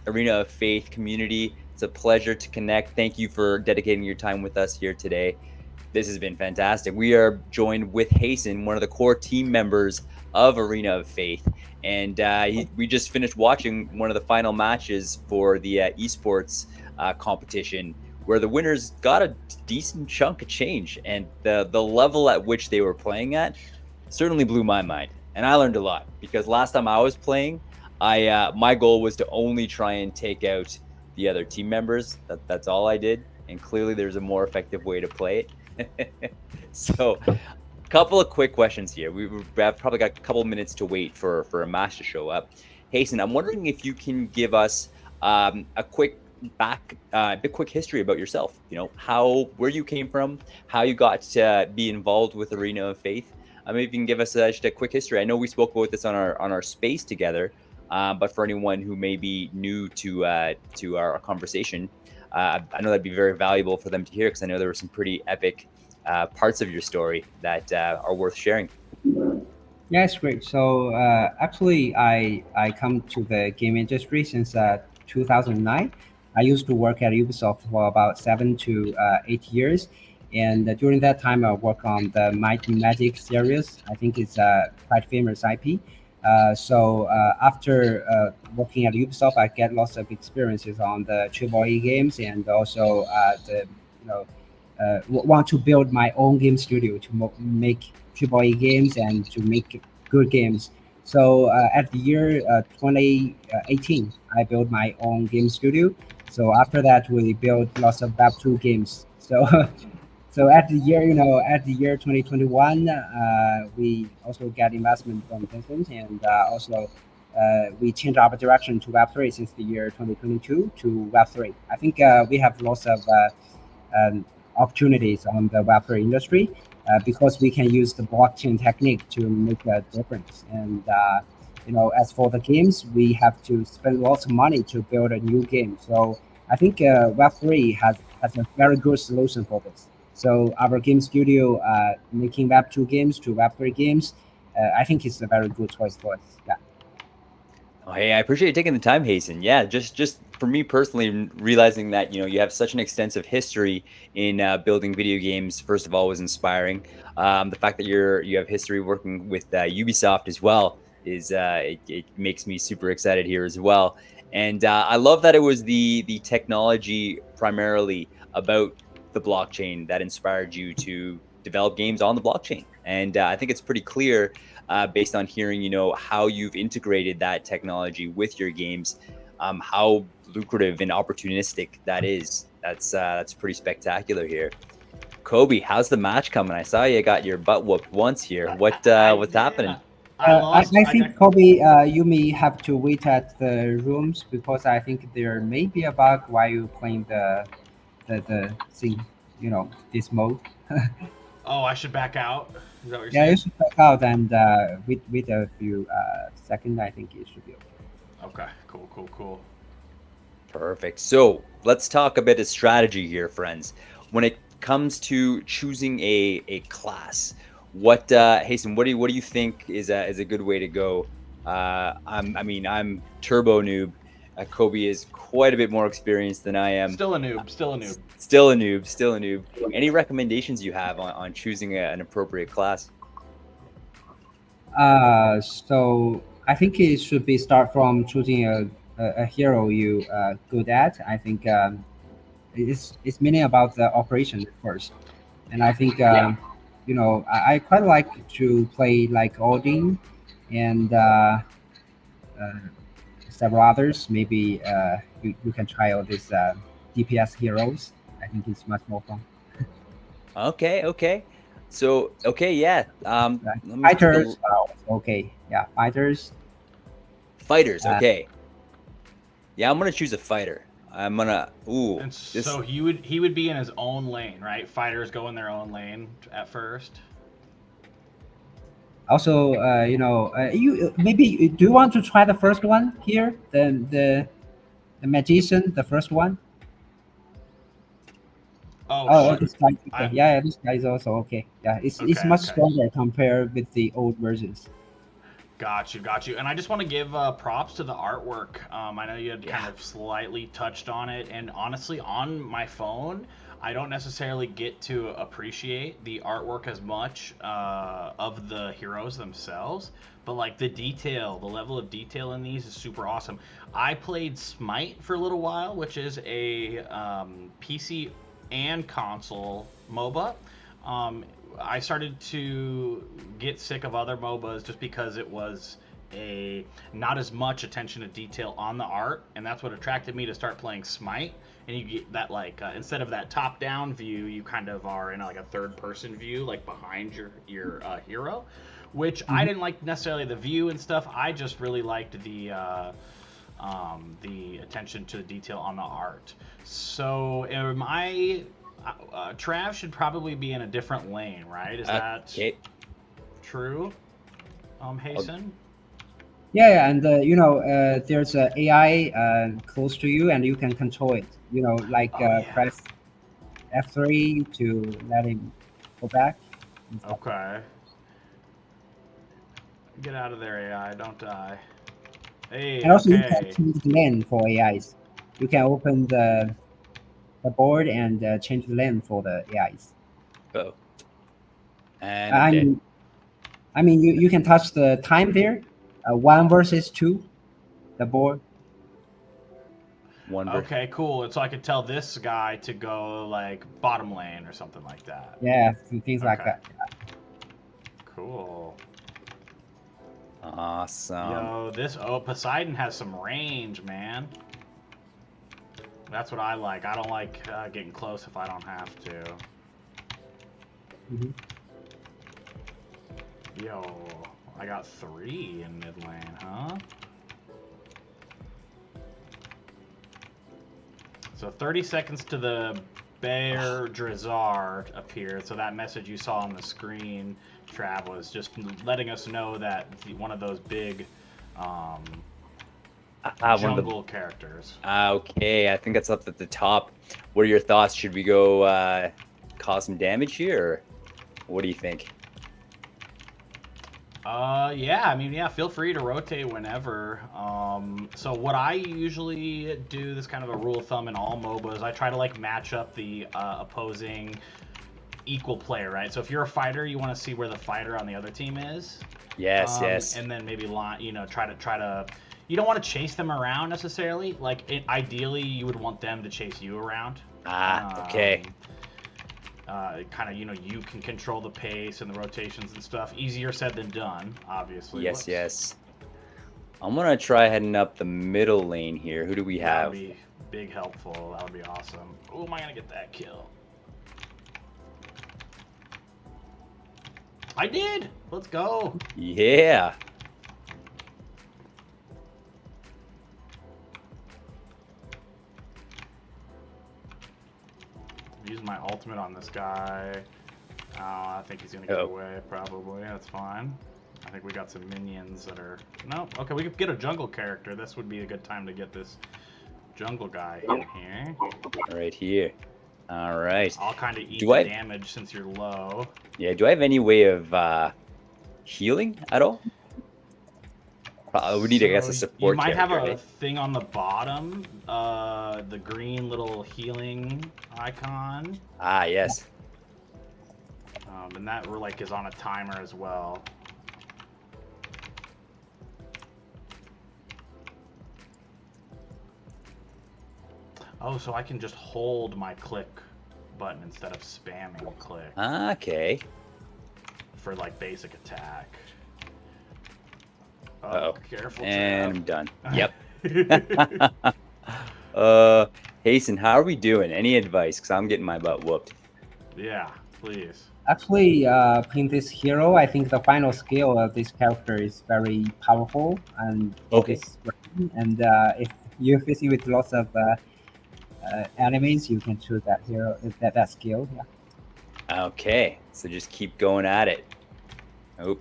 Arena of Faith community, it's a pleasure to connect. Thank you for dedicating your time with us here today. This has been fantastic. We are joined with Hasten, one of the core team members of Arena of Faith. And we just finished watching one of the final matches for the esports competition, where the winners got a decent chunk of change, and the level at which they were playing at certainly blew my mind. And I learned a lot, because last time I was playing, my goal was to only try and take out the other team members. That's all I did, and clearly there's a more effective way to play it. So a couple of quick questions here. We've probably got a couple of minutes to wait for a match to show up. Hasten, I'm wondering if you can give us a quick history about yourself. Where you came from, how you got to be involved with Arena of Faith. Maybe you can give us just a quick history. I know we spoke about this on our space together, but for anyone who may be new to our conversation, I know that'd be very valuable for them to hear, because I know there were some pretty epic parts of your story that are worth sharing. Yeah, it's great. So actually, I come to the game industry since 2009. I used to work at Ubisoft for about 7 to 8 years. And during that time, I worked on the Might and Magic series. I think it's a quite famous IP. So after working at Ubisoft, I get lots of experiences on the AAA games, and also want to build my own game studio to make AAA games and to make good games. So at the year 2018, I built my own game studio. So after that, we built lots of Web2 games. So so at the year, at the year 2021, we also get investment from Tencent, and also we changed our direction to Web3 since the year 2022 to Web3. I think we have lots of opportunities on the Web3 industry because we can use the blockchain technique to make a difference. And as for the games, we have to spend lots of money to build a new game. So I think Web3 has a very good solution for this. So our game studio making Web2 games to Web3 games, I think it's a very good choice for us. Yeah. Oh, hey, I appreciate you taking the time, Hasten. Yeah, just for me personally, realizing that you have such an extensive history in building video games. First of all, was inspiring. The fact that you have history working with Ubisoft as well is it makes me super excited here as well. And I love that it was the technology primarily about the blockchain that inspired you to develop games on the blockchain. And I think it's pretty clear based on hearing, how you've integrated that technology with your games, how lucrative and opportunistic that is. That's pretty spectacular here. Kobe, how's the match coming? I saw you got your butt whooped once here. What's happening? I think, Kobe, you may have to wait at the rooms because I think there may be a bug while you playing the thing, this mode. Oh, I should back out. Is that what you're Yeah, saying? you should check out and wait a few seconds. I think it should be okay. Okay. Cool. Perfect. So let's talk a bit of strategy here, friends. When it comes to choosing a class, Hasten, what do you think is a good way to go? I'm turbo noob. Kobe is quite a bit more experienced than I am. Still a noob. Still a noob. Any recommendations you have on choosing an appropriate class? So I think it should be start from choosing a hero you good at. I think it's mainly about the operation first, and I think I quite like to play like Odin and several others. Maybe you can try all these DPS heroes. I think it's much more fun. Okay. So yeah. Right? Let me take a Fighters, okay, yeah, fighters. Fighters, okay. Yeah, I'm gonna choose a fighter. I'm gonna. Ooh, And this. so he would be in his own lane, right? Fighters go in their own lane at first. Also, you maybe do you want to try the first one here, the magician, the first one? Oh, sure. This guy, okay. I- Yeah, this guy is also okay. Yeah, it's much Okay. stronger compared with the old versions. Got you. And I just want to give props to the artwork. I know you had kind Yeah. of slightly touched on it, and honestly, on my phone, I don't necessarily get to appreciate the artwork as much of the heroes themselves. But like the level of detail in these is super awesome. I played Smite for a little while, which is a PC and console MOBA. I started to get sick of other MOBAs just because it was not as much attention to detail on the art, and that's what attracted me to start playing Smite. And you get that instead of that top-down view, you kind of are in like a third-person view, like behind your hero, which I didn't like necessarily the view and stuff. I just really liked the attention to the detail on the art. So am I? Trav should probably be in a different lane, right? Is that Okay. true? Hasten? Yeah, and there's a AI close to you, and you can control it. Yeah. Press F3 to let him go back. Okay. Get out of there, AI. Don't die. Hey, And also, you okay. can change the lane for AIs. You can open the board and change the lane for the AIs. Oh. And I'm dead. I mean, you can touch the time there, 1 versus 2, the board. One. Okay, cool. And so I could tell this guy to go like bottom lane or something like that. Yeah, things like Okay. that. Cool. Awesome. Yo, Poseidon has some range, man. That's what I like. I don't like getting close if I don't have to. Mhm. Yo, I got 3 in mid lane, huh? So 30 seconds to the Bear Drazar appeared. So that message you saw on the screen, Trav, was just letting us know that one of those big One of the jungle characters. okay, I think that's up at the top. What are your thoughts? Should we go cause some damage here, or what do you think? Yeah, I mean, yeah, feel free to rotate whenever. So what I usually do, this kind of a rule of thumb in all MOBAs, I try to like match up the opposing equal player, right? So if you're a fighter, you want to see where the fighter on the other team is. Yes, yes. And then maybe try to. You don't want to chase them around necessarily. Like ideally, you would want them to chase you around. Okay. Kind of, you can control the pace and the rotations and stuff. Easier said than done, obviously. Yes, yes. I'm gonna try heading up the middle lane here. Who do we That have? would be big helpful. That would be awesome. Oh, am I gonna get that kill? I did. Let's go. Yeah. Use my ultimate on this guy. I think he's gonna get away, probably. That's fine. I think we got some minions that are... No, okay, we could get a jungle character. This would be a good time to get this jungle guy in here. Right here. All right. I'll kind of eat Do the I- damage since you're low. Yeah, do I have any way of healing at all? We need, I guess, a So support You might have character, a right? thing on the bottom, the green little healing icon. Ah, yes. And that like is on a timer as well. Oh, so I can just hold my click button instead of spamming click Okay. for like basic attack. Uh-oh. Careful, And I'm Trav. done. Yep. Hasten, how are we doing? Any advice? Because I'm getting my butt whooped. Yeah, please. Actually, playing this hero, I think the final skill of this character is very powerful and Okay. focus. And if you're facing with lots of enemies, you can choose that hero, that skill. Yeah. Okay. So just keep going at it. Oh,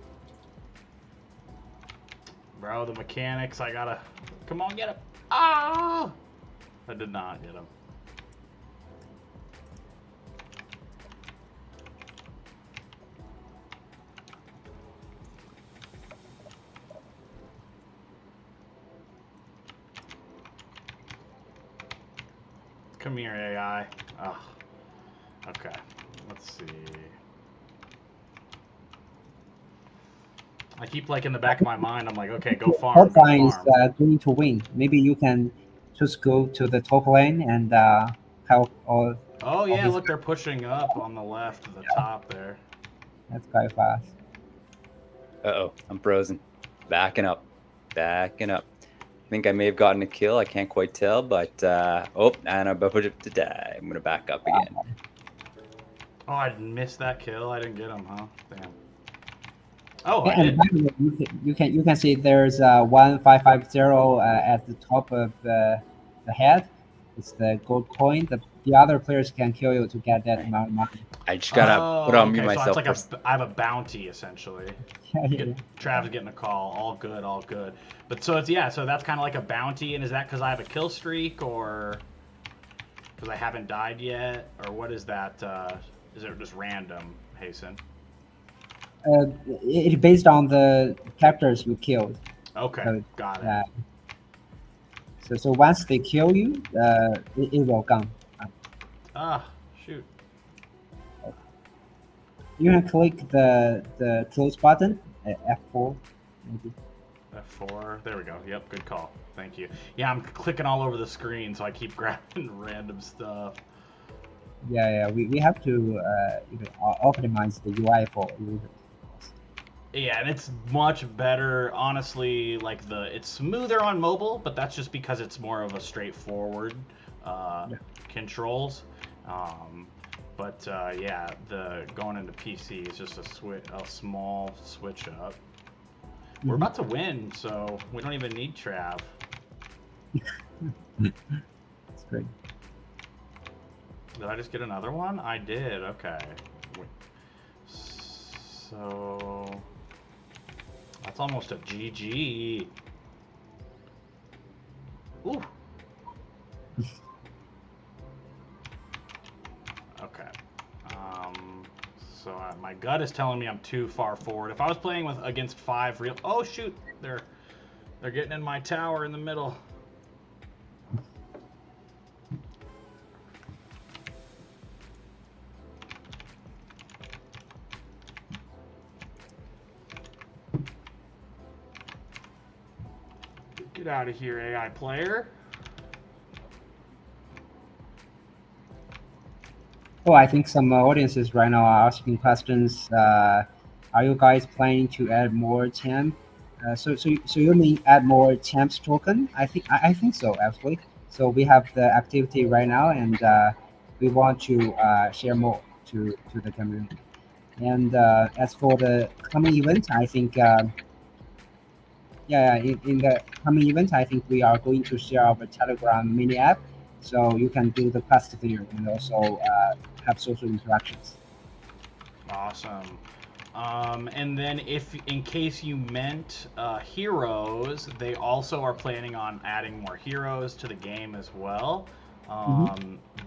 Bro, the mechanics, I gotta... Come on, get him. Ah! I did not get him. Come here, AI. Oh. Okay. Let's see. I keep like in the back of my mind, I'm like, okay, go farm. Top Go line is farm. going to win. Maybe you can just go to the top lane and help all. Oh yeah, these- look, they're pushing up on the left at the top there. That's quite fast. uh-oh. I'm frozen. Backing up. Backing up. I think I may have gotten a kill. I can't quite tell, but oh, and I'm about to die. I'm gonna back up again. Oh, I missed that kill. I didn't get him, huh? Damn. Oh, I And did. by the way, you can see there's 1550 at the top of the head. It's the gold coin. The other players can kill you to get that amount of money. I just gotta put on mute okay, myself. So it's for- like I have a bounty essentially. Trav's getting a call. All good, all good. But so it's so that's kind of like a bounty, and is that because I have a kill streak or because I haven't died yet, or what is that? Is it just random, Hasten? It's based on the characters you killed. Okay, got it. So once they kill you, it will come. Ah, shoot. You can click the close button, F4 maybe. F4. There we go. Yep, good call. Thank you. Yeah, I'm clicking all over the screen, so I keep grabbing random stuff. Yeah, we have to optimize the UI for users. Yeah, and it's much better, honestly. Like it's smoother on mobile, but that's just because it's more of a straightforward controls. But yeah, the going into PC is just a small switch up. We're about to win, so we don't even need Trav. That's great. Did I just get another one? I did. Okay. So that's almost a GG. Ooh. Okay. So my gut is telling me I'm too far forward. If I was playing against 5 real, oh shoot, they're getting in my tower in the middle. Get out of here, AI player. Oh, I think some audiences right now are asking questions. Are you guys planning to add more temp? So you mean add more temps token? I think so, actually. So we have the activity right now, and we want to share more to the community. And as for the coming event, I think in the coming event, I think we are going to share our Telegram mini app, so you can do the quest there and also have social interactions. Awesome. And then if in case you meant heroes, they also are planning on adding more heroes to the game as well.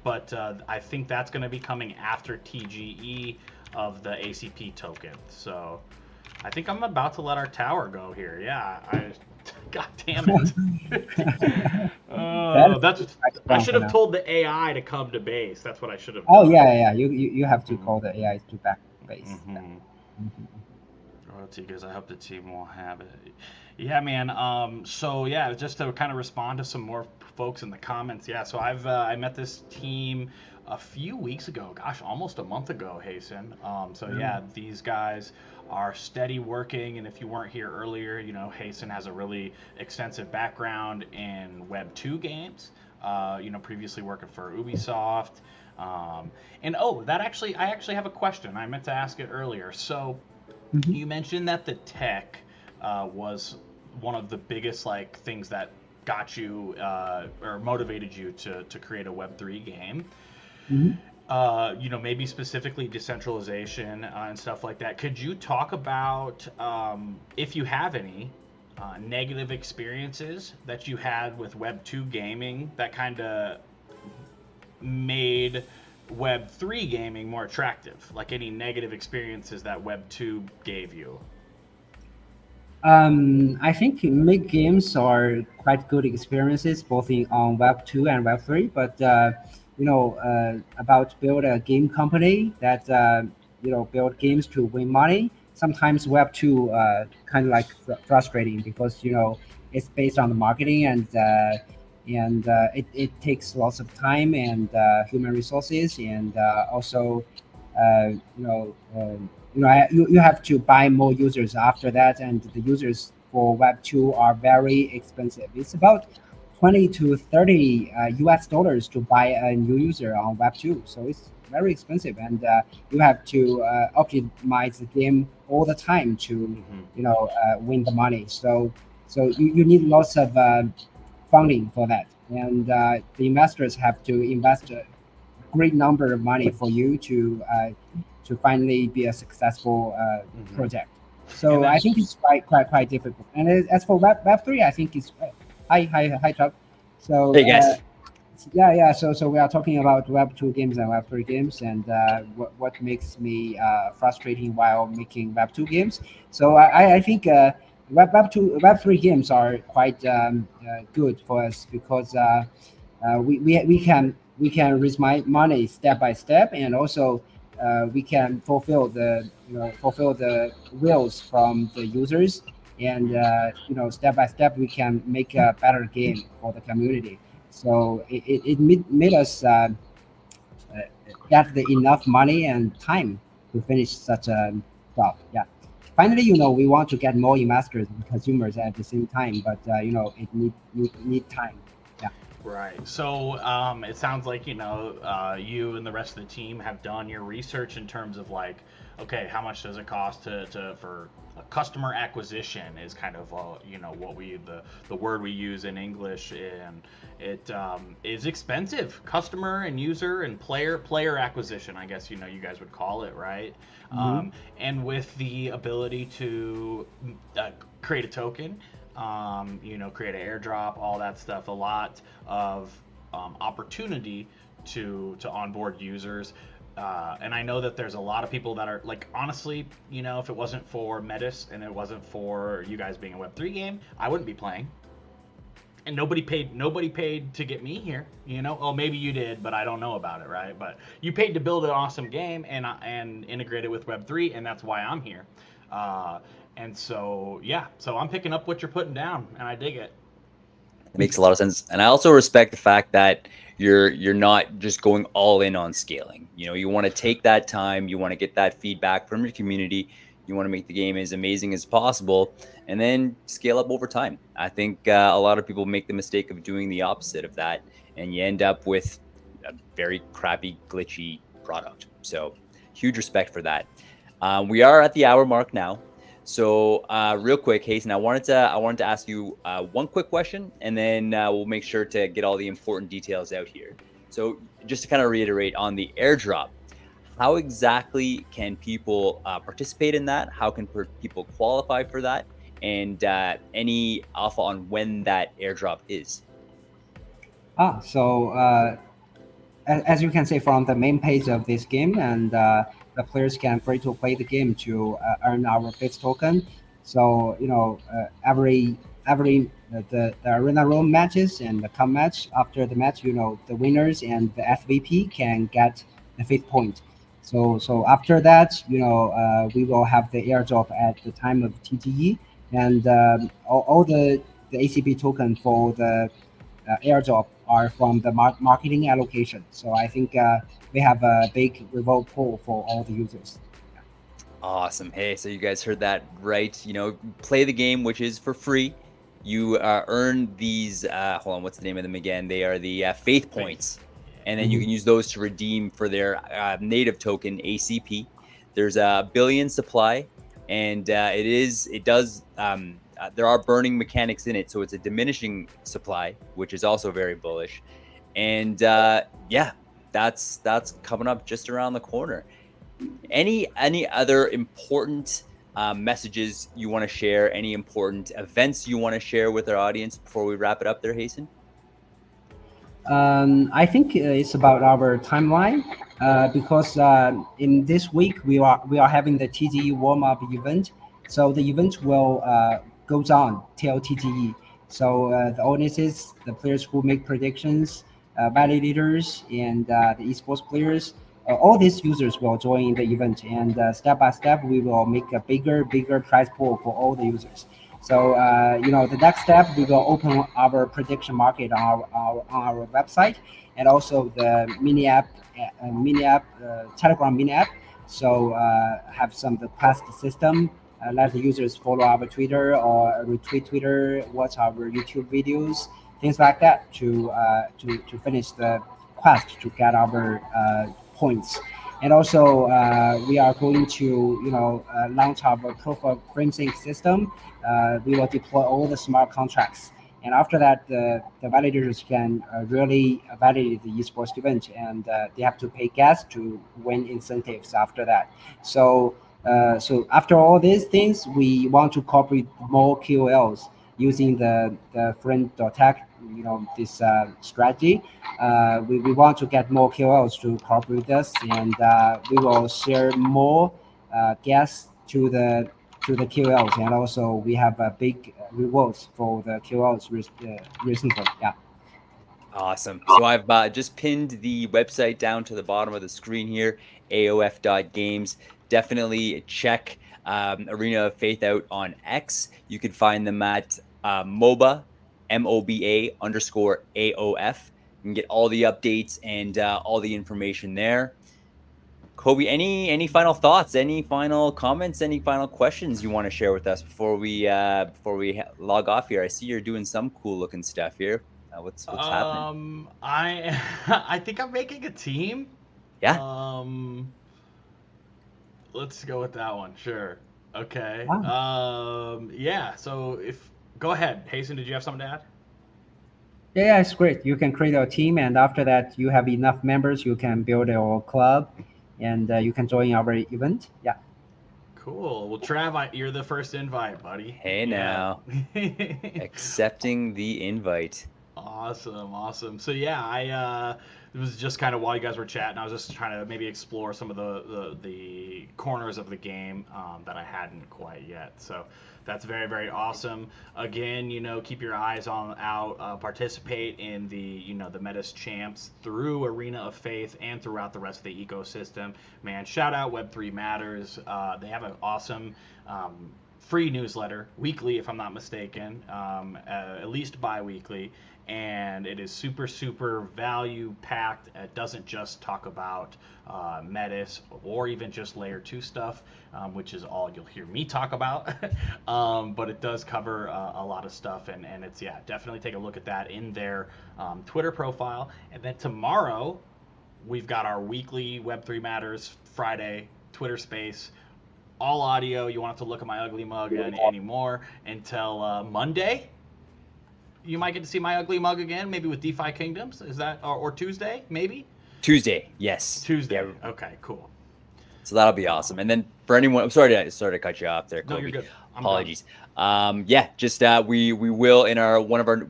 But I think that's going to be coming after TGE of the ACP token. So I think I'm about to let our tower go here. Yeah, God damn it. I should have told the AI to come to base. That's what I should have done. Oh, yeah. You have to call the AI to back base. Royalty, because I hope the team will have it. Yeah, man. So yeah, just to kind of respond to some more folks in the comments. Yeah, so I met this team a few weeks ago. Gosh, almost a month ago, Hasten. So yeah, these guys are steady working, and if you weren't here earlier, you know, Hasten has a really extensive background in Web 2 games. You know, previously working for Ubisoft. And I actually have a question. I meant to ask it earlier. So you mentioned that the tech was one of the biggest like things that got you or motivated you to create a Web3 game. You know, maybe specifically decentralization and stuff like that. Could you talk about, if you have any, negative experiences that you had with Web 2 gaming that kind of made Web 3 gaming more attractive? Like any negative experiences that Web 2 gave you? I think make games are quite good experiences both on Web 2 and Web 3, but you know, about build a game company that you know, build games to win money. Sometimes Web 2 kind of like frustrating because, you know, it's based on the marketing and it takes lots of time and human resources, and also you have to buy more users after that, and the users for Web 2 are very expensive. It's about 20 to 30 US dollars to buy a new user on Web 2. So it's very expensive, and you have to optimize the game all the time to win the money. So you need lots of funding for that, and the investors have to invest a great number of money for you to finally be a successful project. So I think it's quite difficult. And as for Web 3, I think it's hi Chuck. So hey guys. So we are talking about Web 2 games and Web 3 games, and what makes me frustrating while making Web 2 games. So I think Web 3 games are quite good for us because we can raise money step by step, and also we can fulfill the wills from the users, and step by step we can make a better game for the community. So it made us get enough money and time to finish such a job. Yeah. Finally, we want to get more investors and consumers at the same time, but it need time. Yeah. Right. So it sounds like you and the rest of the team have done your research in terms of like, okay, how much does it cost to for customer acquisition is kind of what the word we use in English, and it is expensive. Customer and user and player acquisition, I guess you guys would call it, right? Mhm. And with the ability to create a token, create an airdrop, all that stuff, a lot of opportunity to onboard users. And I know that there's a lot of people that are like, honestly, if it wasn't for Metis and it wasn't for you guys being a Web3 game, I wouldn't be playing. And nobody paid to get me here. Oh, maybe you did, but I don't know about it, right? But you paid to build an awesome game and integrate it with Web3, and that's why I'm here. Uh, and so yeah, so I'm picking up what you're putting down, and I dig it. It makes a lot of sense. And I also respect the fact that you're not just going all in on scaling. You want to take that time, you want to get that feedback from your community, you want to make the game as amazing as possible, and then scale up over time. I think a lot of people make the mistake of doing the opposite of that, and you end up with a very crappy, glitchy product. So huge respect for that. We are at the hour mark now. So real quick, Hasten, I wanted to ask you one quick question, and then we'll make sure to get all the important details out here. So just to kind of reiterate on the airdrop, how exactly can people participate in that? How can people qualify for that? And any alpha on when that airdrop is? So as you can see from the main page of this game, and the players can free to play the game to earn our Fizz token. So the arena room matches and the com match, after the match, the winners and the FVP can get the Fizz point. So after that, we will have the airdrop at the time of TGE, and all the ACP token for the airdrop are from the marketing allocation. So I think we have a big reward pool for all the users. Awesome. Hey, so you guys heard that right. Play the game, which is for free. You earn these, hold on, what's the name of them again? They are the Faith points. And then you can use those to redeem for their native token, ACP. There's a billion supply, and there are burning mechanics in it, so it's a diminishing supply, which is also very bullish. And yeah, that's coming up just around the corner. Any other important messages you want to share? Any important events you want to share with our audience before we wrap it up there, Hasten? I think it's about our timeline because in this week we are having the TGE warm up event. So the event will goes on till TGE. So the audiences, the players who make predictions, validators, and the esports players, all these users will join the event. And step by step, we will make a bigger prize pool for all the users. So the next step, we will open our prediction market on our website, and also the Telegram mini app. So have some the quest system. Let the users follow our Twitter or retweet Twitter, watch our YouTube videos, things like that to finish the quest to get our points. And also, we are going to launch our proof of frame sync system. We will deploy all the smart contracts, and after that, the validators can really validate the esports event, and they have to pay gas to win incentives after that. So after all these things, we want to cooperate more KOLs using the friend.tech, this strategy. We want to get more KOLs to cooperate with us, and we will share more gas to the KOLs, and also we have a big rewards for the KOLs recently. Yeah. Awesome. So I've just pinned the website down to the bottom of the screen here, aof.games. Definitely check Arena of Faith out on X. You can find them at MOBA, MOBA _ AOF. You can get all the updates and all the information there. Kobe, any final thoughts, any final comments, any final questions you want to share with us before we log off here? I see you're doing some cool looking stuff here. What's happening? I think I'm making a team. Yeah. Let's go with that one. Sure. Okay. Yeah. So go ahead, Hasten. Did you have something to add? Yeah, it's great. You can create a team, and after that, you have enough members, you can build your club, and you can join our event. Yeah. Cool. Well, Trav, you're the first invite, buddy. Hey now. Accepting the invite. Awesome. So yeah, it was just kind of while you guys were chatting, I was just trying to maybe explore some of the corners of the game that I hadn't quite yet. So that's very, very awesome. Again, keep your eyes out, participate in the Metis champs through Arena of Faith and throughout the rest of the ecosystem. Man, shout out Web3 Matters. They have an awesome free newsletter weekly, if I'm not mistaken, at least bi-weekly, and it is super, super value packed. It doesn't just talk about Metis or even just layer 2 stuff, which is all you'll hear me talk about, but it does cover a lot of stuff, and it's, yeah, definitely take a look at that in their Twitter profile. And then tomorrow we've got our weekly Web3 Matters Friday Twitter space, all audio. You won't have to look at my ugly mug anymore until Monday. You might get to see my ugly mug again, maybe with DeFi Kingdoms. Is that or Tuesday? Maybe Tuesday. Yes. Tuesday. Yeah. Okay. Cool. So that'll be awesome. And then for anyone, I'm sorry to cut you off there, Kobe. No, you're good. Apologies. Yeah, just we will in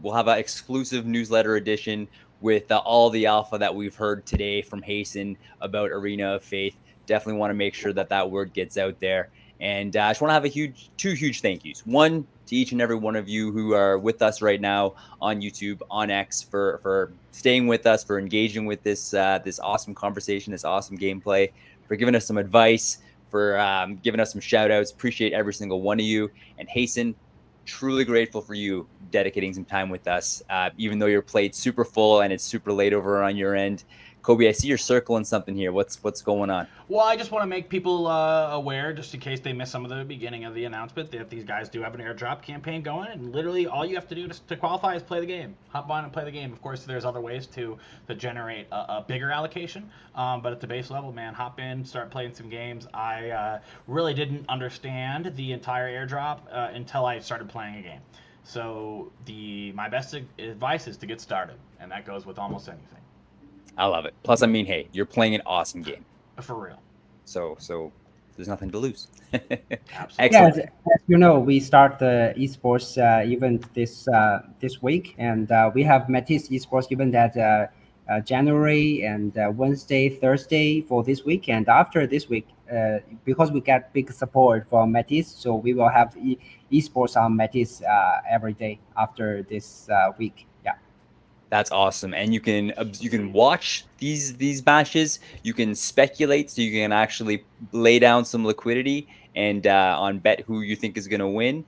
we'll have an exclusive newsletter edition with all the alpha that we've heard today from Hasten about Arena of Faith. Definitely want to make sure that word gets out there. And I just want to have two huge thank yous. One to each and every one of you who are with us right now on YouTube, on X, for staying with us, for engaging with this awesome conversation, this awesome gameplay, for giving us some advice, for giving us some shout outs. Appreciate every single one of you. And Hasten, truly grateful for you dedicating some time with us, even though your plate's super full and it's super late over on your end. Kobe, I see you're circling something here. What's going on? Well, I just want to make people aware, just in case they missed some of the beginning of the announcement, that these guys do have an airdrop campaign going, and literally all you have to do to qualify is play the game. Hop on and play the game. Of course, there's other ways to generate a bigger allocation, but at the base level, man, hop in, start playing some games. I really didn't understand the entire airdrop until I started playing a game. So my best advice is to get started, and that goes with almost anything. I love it. Plus, I mean, hey, you're playing an awesome game. For real. So there's nothing to lose. Excellent. Yeah, as you know, we start the esports event this week, and we have Metis esports event at January and Wednesday, Thursday for this week. And after this week, because we get big support from Metis, so we will have esports on Metis every day after this week. Yeah. That's awesome. And you can watch these matches. You can speculate, so you can actually lay down some liquidity and on bet who you think is going to win.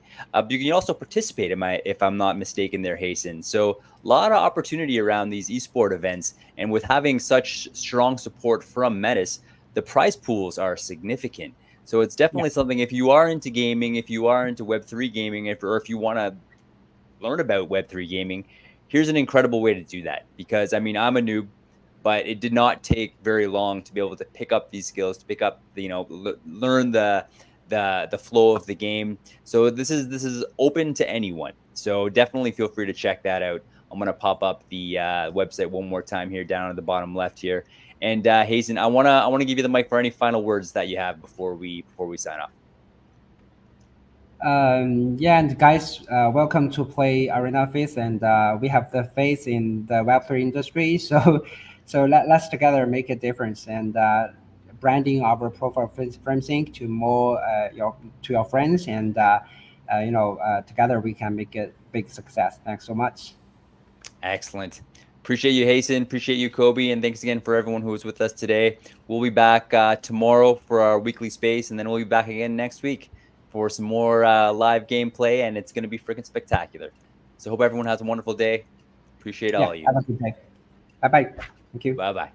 You can also participate, if I'm not mistaken, there, Hasten. So a lot of opportunity around these esport events. And with having such strong support from Metis, the prize pools are significant. So it's definitely something, if you are into gaming, if you are into Web3 gaming, or if you want to learn about Web3 gaming, here's an incredible way to do that. Because, I mean, I'm a noob, but it did not take very long to be able to pick up these skills, to pick up, learn the flow of the game. So this is open to anyone. So definitely feel free to check that out. I'm going to pop up the website one more time here down at the bottom left here. And Hazen, I want to give you the mic for any final words that you have before we sign off. Yeah, and guys, welcome to play Arena of Faith, and we have the faith in the Web3 industry. So let's together make a difference and branding our profile FrameSync to more to your friends, and together we can make a big success. Thanks so much. Excellent. Appreciate you, Hasten. Appreciate you, Kobe. And thanks again for everyone who was with us today. We'll be back tomorrow for our weekly space, and then we'll be back again next week for some more live gameplay, and it's going to be freaking spectacular. So hope everyone has a wonderful day. Appreciate all of you. Have a good day. Bye-bye. Thank you. Bye-bye.